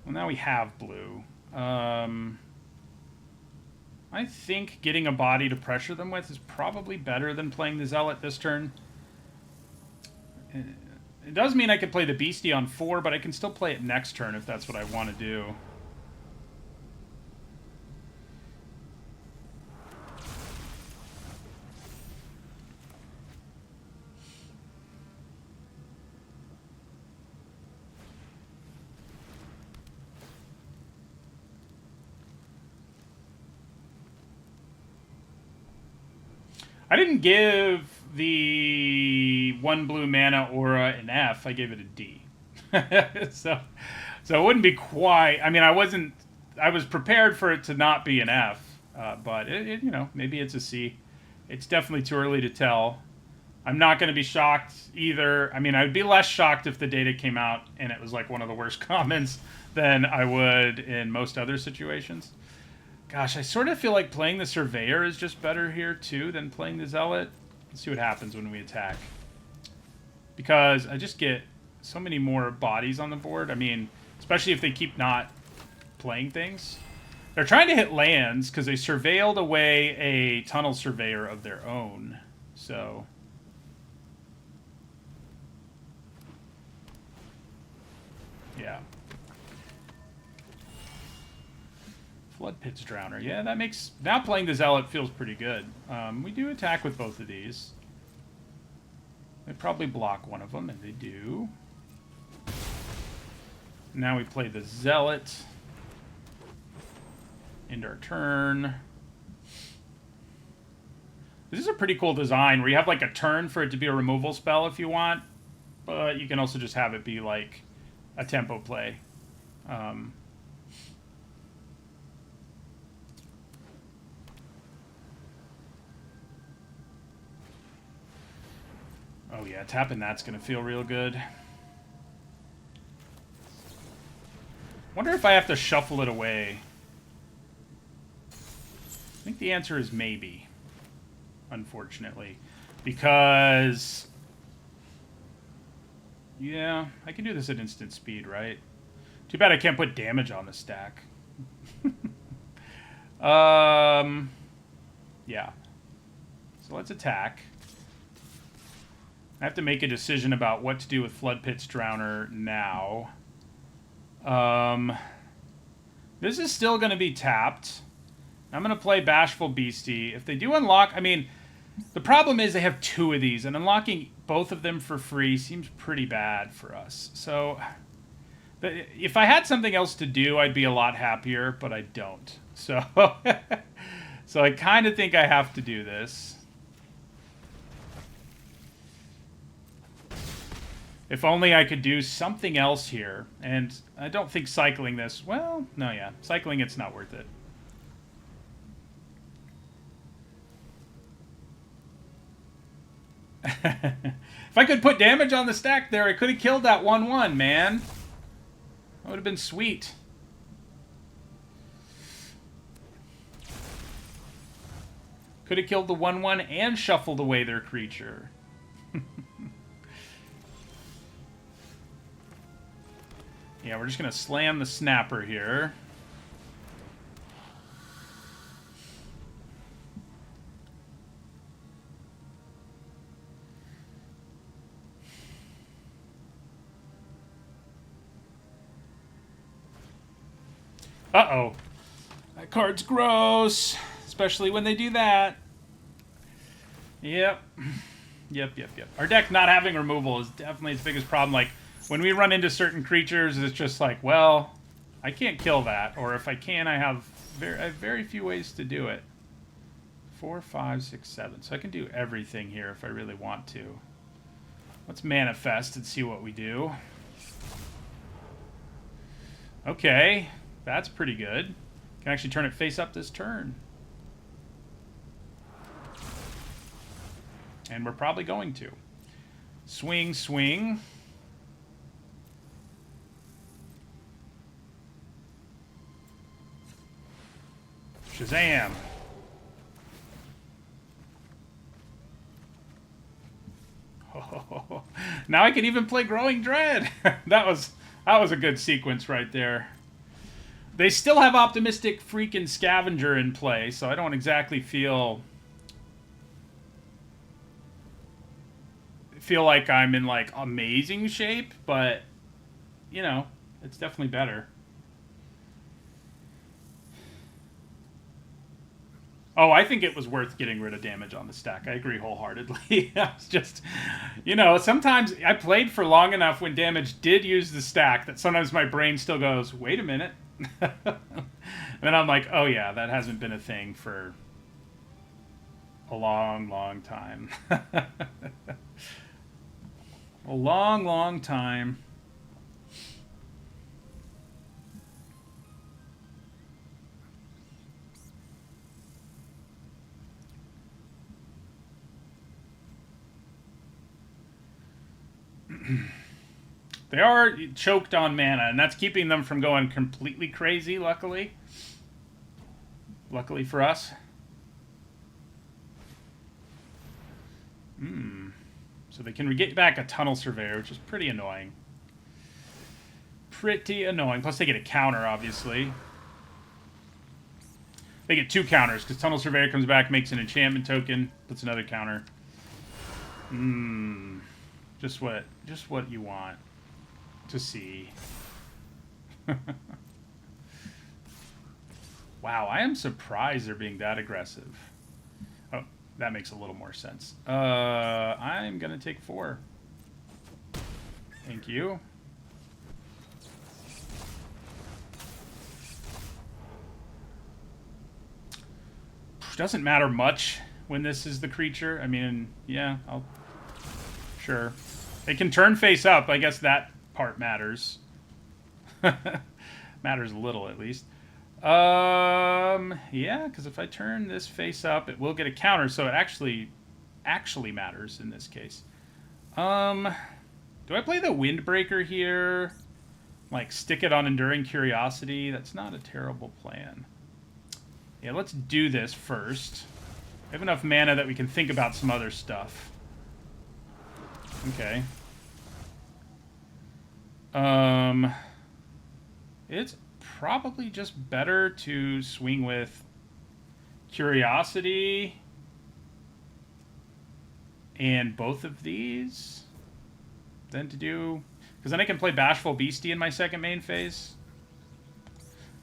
Well, now we have blue. I think getting a body to pressure them with is probably better than playing the Zealot this turn. It does mean I could play the Beastie on 4, but I can still play it next turn if that's what I want to do. I didn't give the 1 blue mana aura an F. I gave it a D. so it wouldn't be quite. I mean, I was prepared for it to not be an F, but it you know, maybe it's a C. It's definitely too early to tell. I'm not going to be shocked either. I mean, I would be less shocked if the data came out and it was like one of the worst comments than I would in most other situations. Gosh, I sort of feel like playing the Surveyor is just better here, too, than playing the Zealot. Let's see what happens when we attack. Because I just get so many more bodies on the board. I mean, especially if they keep not playing things. They're trying to hit lands because they surveilled away a Tunnel Surveyor of their own. So... yeah. Flood Pit's Drowner. Yeah, that makes... now playing the Zealot feels pretty good. We do attack with both of these. They probably block one of them, and they do. Now we play the Zealot. End our turn. This is a pretty cool design where you have like a turn for it to be a removal spell if you want, but you can also just have it be like a tempo play. Oh yeah, tapping that's going to feel real good. Wonder if I have to shuffle it away. I think the answer is maybe, unfortunately. Because... yeah, I can do this at instant speed, right? Too bad I can't put damage on the stack. Yeah. So let's attack. I have to make a decision about what to do with Flood Pit's Drowner now. This is still going to be tapped. I'm going to play Bashful Beastie. If they do unlock... I mean, the problem is they have 2 of these, and unlocking both of them for free seems pretty bad for us. So, if I had something else to do, I'd be a lot happier, but I don't. So, so I kind of think I have to do this. If only I could do something else here. And I don't think cycling this... well, no, yeah. Cycling it's not worth it. If I could put damage on the stack there, I could have killed that 1-1, man. That would have been sweet. Could have killed the 1-1 and shuffled away their creature. Yeah, we're just going to slam the Snapper here. Uh-oh. That card's gross. Especially when they do that. Yep. Yep. Our deck not having removal is definitely its biggest problem. Like, when we run into certain creatures, it's just like, well, I can't kill that. Or if I can, I have very few ways to do it. 4, 5, 6, 7. So I can do everything here if I really want to. Let's manifest and see what we do. Okay. That's pretty good. Can actually turn it face up this turn. And we're probably going to. Swing, swing. Shazam. Oh, now I can even play Growing Dread. that was a good sequence right there. They still have Optimistic freaking Scavenger in play, so I don't exactly feel like I'm in like amazing shape, but you know, it's definitely better. Oh, I think it was worth getting rid of damage on the stack. I agree wholeheartedly. It's just, you know, sometimes I played for long enough when damage did use the stack that sometimes my brain still goes, wait a minute. And then I'm like, oh yeah, that hasn't been a thing for a long, long time. A long, long time. They are choked on mana, and that's keeping them from going completely crazy, luckily. Luckily for us. So they can get back a Tunnel Surveyor, which is pretty annoying. Pretty annoying. Plus they get a counter, obviously. They get 2 counters, because Tunnel Surveyor comes back, makes an enchantment token, puts another counter. Just what you want to see. Wow, I am surprised they're being that aggressive. Oh, that makes a little more sense. I'm gonna take 4. Thank you. Doesn't matter much when this is the creature. I mean, yeah, sure. It can turn face up. I guess that part matters. Matters a little, at least. Yeah, because if I turn this face up, it will get a counter, so it actually matters in this case. Do I play the Windbreaker here? Like, stick it on Enduring Curiosity? That's not a terrible plan. Yeah, let's do this first. I have enough mana that we can think about some other stuff. Okay. It's probably just better to swing with Curiosity and both of these than to do... Because then I can play Bashful Beastie in my second main phase.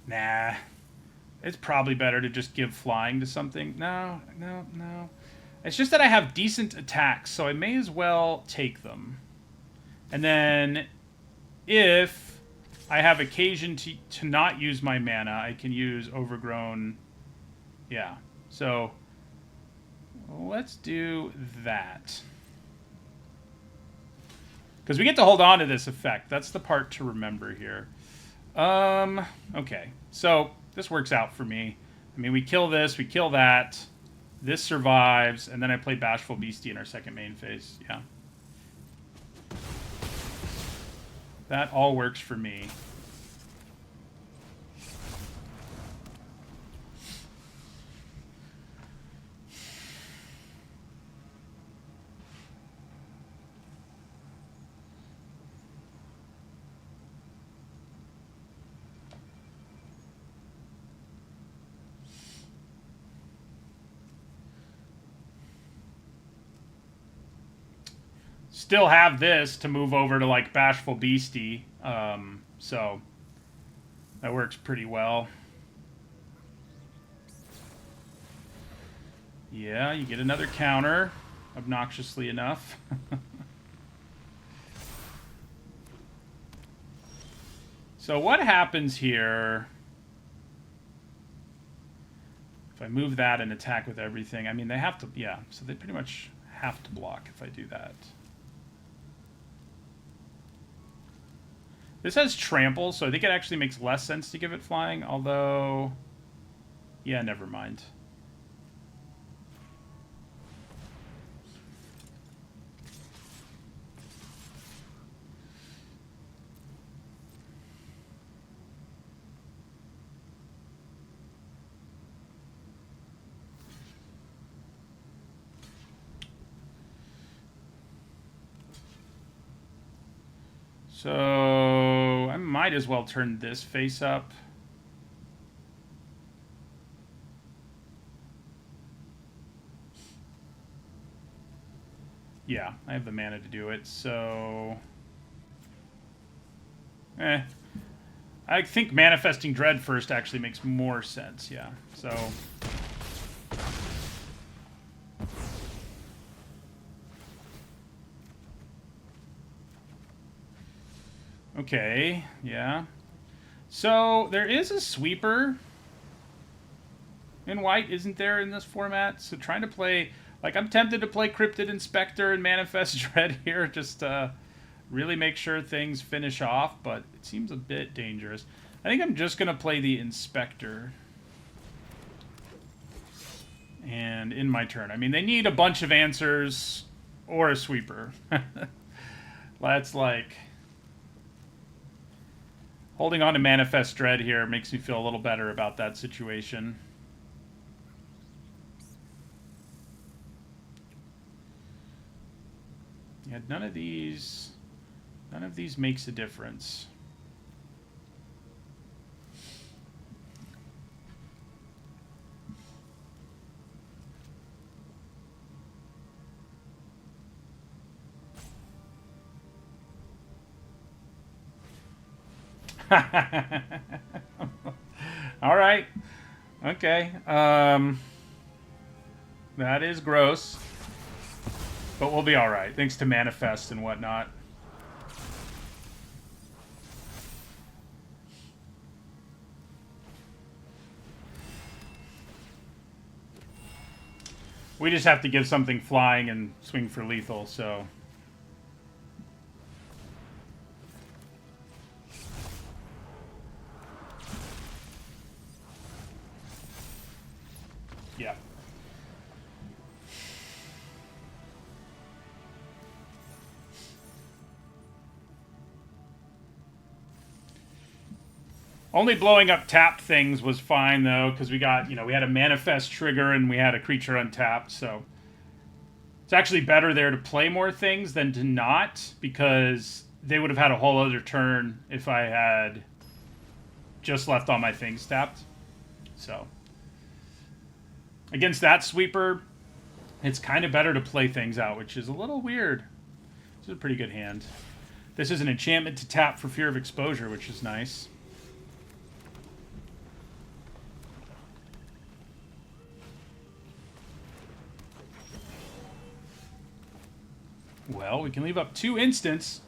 Nah. It's probably better to just give flying to something. No. It's just that I have decent attacks, so I may as well take them. And then, if I have occasion to not use my mana, I can use Overgrown. Yeah, so let's do that. Because we get to hold on to this effect. That's the part to remember here. Okay, so this works out for me. I mean, we kill this, we kill that. This survives, and then I play Bashful Beastie in our second main phase. Yeah. That all works for me. Still have this to move over to like Bashful Beastie, so that works pretty well. Yeah, you get another counter, obnoxiously enough. So what happens here if I move that and attack with everything? I mean, they have to, yeah, so they pretty much have to block if I do that. This has trample, so I think it actually makes less sense to give it flying, although... Yeah, never mind. So I might as well turn this face up. Yeah, I have the mana to do it, so... I think Manifesting Dread first actually makes more sense, yeah. So... Okay, yeah. So, there is a sweeper in white, isn't there, in this format? So trying to play... Like, I'm tempted to play Cryptid Inspector and Manifest Dread here, just really make sure things finish off, but it seems a bit dangerous. I think I'm just going to play the Inspector. And in my turn. I mean, they need a bunch of answers or a sweeper. That's like... Holding on to Manifest Dread here makes me feel a little better about that situation. Yeah, none of these makes a difference. All right. Okay. That is gross. But we'll be all right, thanks to Manifest and whatnot. We just have to give something flying and swing for lethal, so... Yeah. Only blowing up tapped things was fine, though, because we got, we had a Manifest trigger and we had a creature untapped, so... It's actually better there to play more things than to not, because they would have had a whole other turn if I had just left all my things tapped. So... Against that sweeper, it's kind of better to play things out, which is a little weird. This is a pretty good hand. This is an enchantment to tap for fear of exposure, which is nice. Well, we can leave up 2 instants.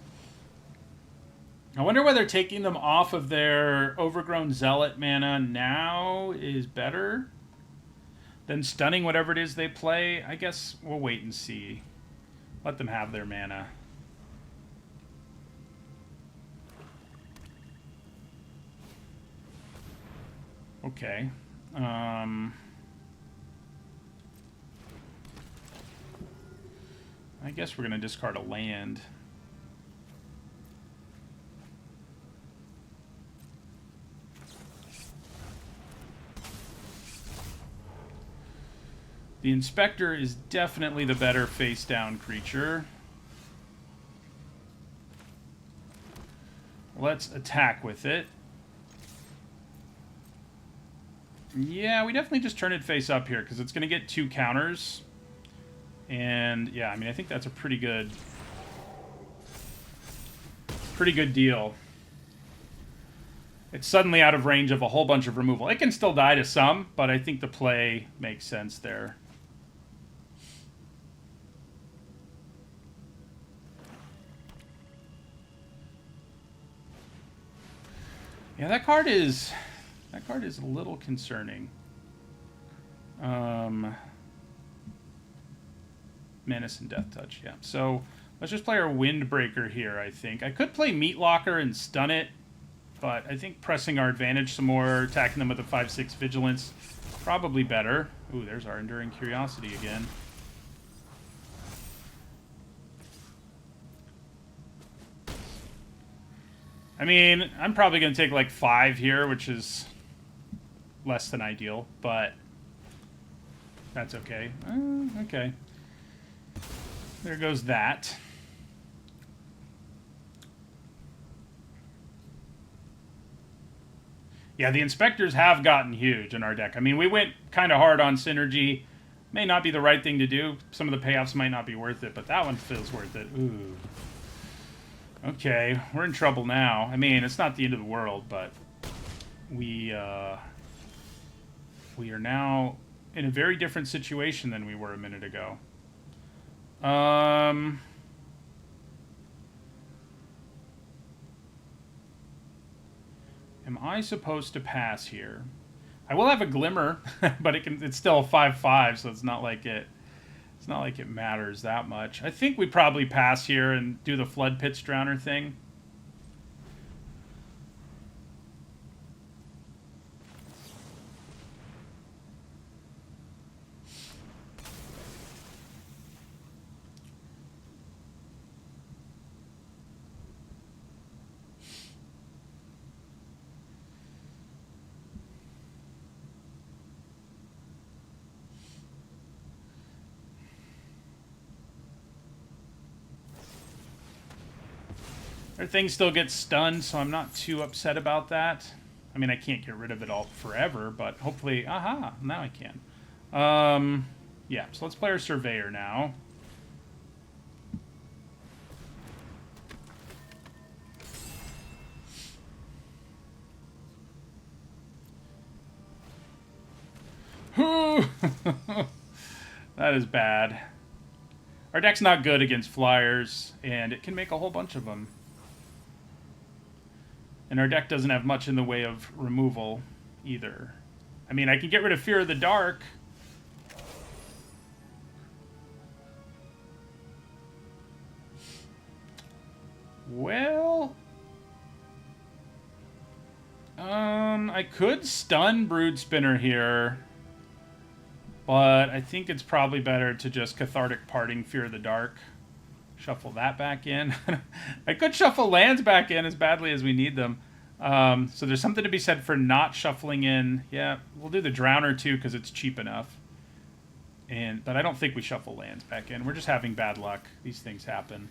I wonder whether taking them off of their Overgrown Zealot mana now is better than stunning whatever it is they play. I guess we'll wait and see. Let them have their mana. Okay. I guess we're going to discard a land. The Inspector is definitely the better face-down creature. Let's attack with it. Yeah, we definitely just turn it face up here, because it's going to get 2 counters. And, yeah, I mean, I think that's a pretty good deal. It's suddenly out of range of a whole bunch of removal. It can still die to some, but I think the play makes sense there. Yeah, that card is a little concerning. Menace and Death Touch, yeah. So let's just play our Windbreaker here, I think. I could play Meat Locker and stun it, but I think pressing our advantage some more, attacking them with a 5/6 Vigilance, probably better. Ooh, there's our Enduring Curiosity again. I mean, I'm probably going to take like 5 here, which is less than ideal, but that's okay. Okay. There goes that. Yeah, the inspectors have gotten huge in our deck. I mean, we went kind of hard on synergy. May not be the right thing to do. Some of the payoffs might not be worth it, but that one feels worth it. Ooh. Okay, we're in trouble now. I mean, it's not the end of the world, but we are now in a very different situation than we were a minute ago. Am I supposed to pass here? I will have a glimmer, but it's still a 5/5, so it's not like it matters that much. I think we probably pass here and do the Flood Pits Drowner thing. Our thing still gets stunned, so I'm not too upset about that. I mean, I can't get rid of it all forever, but hopefully... Aha! Now I can. Yeah, so let's play our Surveyor now. That is bad. Our deck's not good against flyers, and it can make a whole bunch of them. And our deck doesn't have much in the way of removal either. I mean, I can get rid of Fear of the Dark. Well... I could stun Brood Spinner here. But I think it's probably better to just Cathartic Parting Fear of the Dark. Shuffle that back in. I could shuffle lands back in as badly as we need them. So there's something to be said for not shuffling in. Yeah, we'll do the Drowner too because it's cheap enough. But I don't think we shuffle lands back in. We're just having bad luck. These things happen.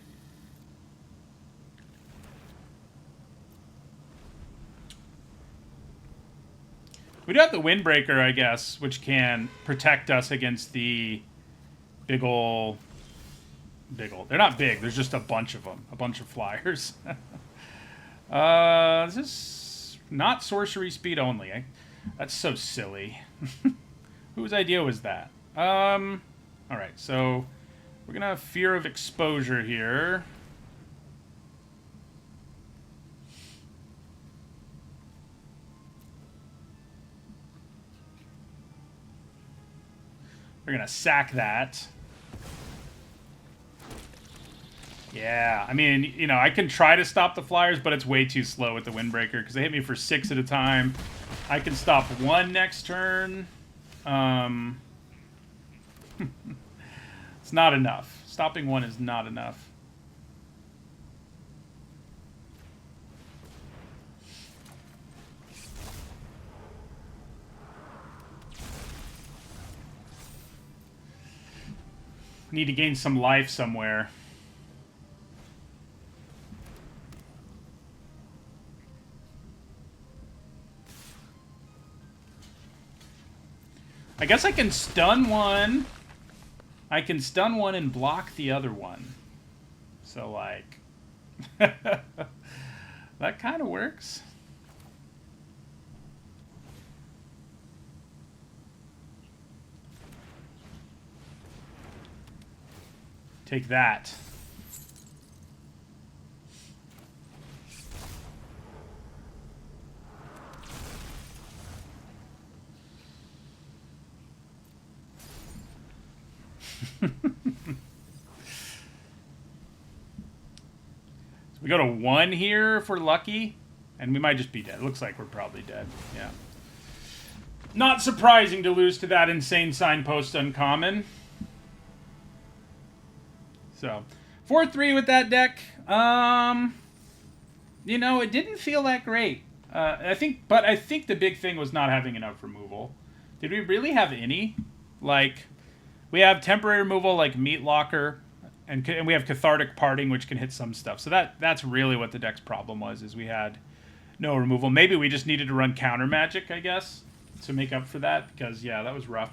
We do have the Windbreaker, I guess, which can protect us against the big ol'... They're not big. There's just a bunch of them. A bunch of flyers. This is not sorcery speed only. That's so silly. Whose idea was that? Alright, so we're going to have Fear of Exposure here. We're going to sack that. Yeah, I mean, you know, I can try to stop the flyers, but it's way too slow with the Windbreaker because they hit me for 6 at a time. I can stop 1 next turn. It's not enough. Stopping 1 is not enough. Need to gain some life somewhere. I guess I can stun 1. I can stun 1 and block the other one. So, like... that kind of works. Take that. So we go to 1 here if we're lucky, and we might just be dead. It looks like we're probably dead. Yeah. Not surprising to lose to that insane signpost uncommon. So, 4-3 with that deck. You know, it didn't feel that great. I think the big thing was not having enough removal. Did we really have any? Like, we have temporary removal like Meat Locker, and we have Cathartic Parting, which can hit some stuff. So that's really what the deck's problem was, is we had no removal. Maybe we just needed to run counter magic, I guess, to make up for that, because, yeah, that was rough.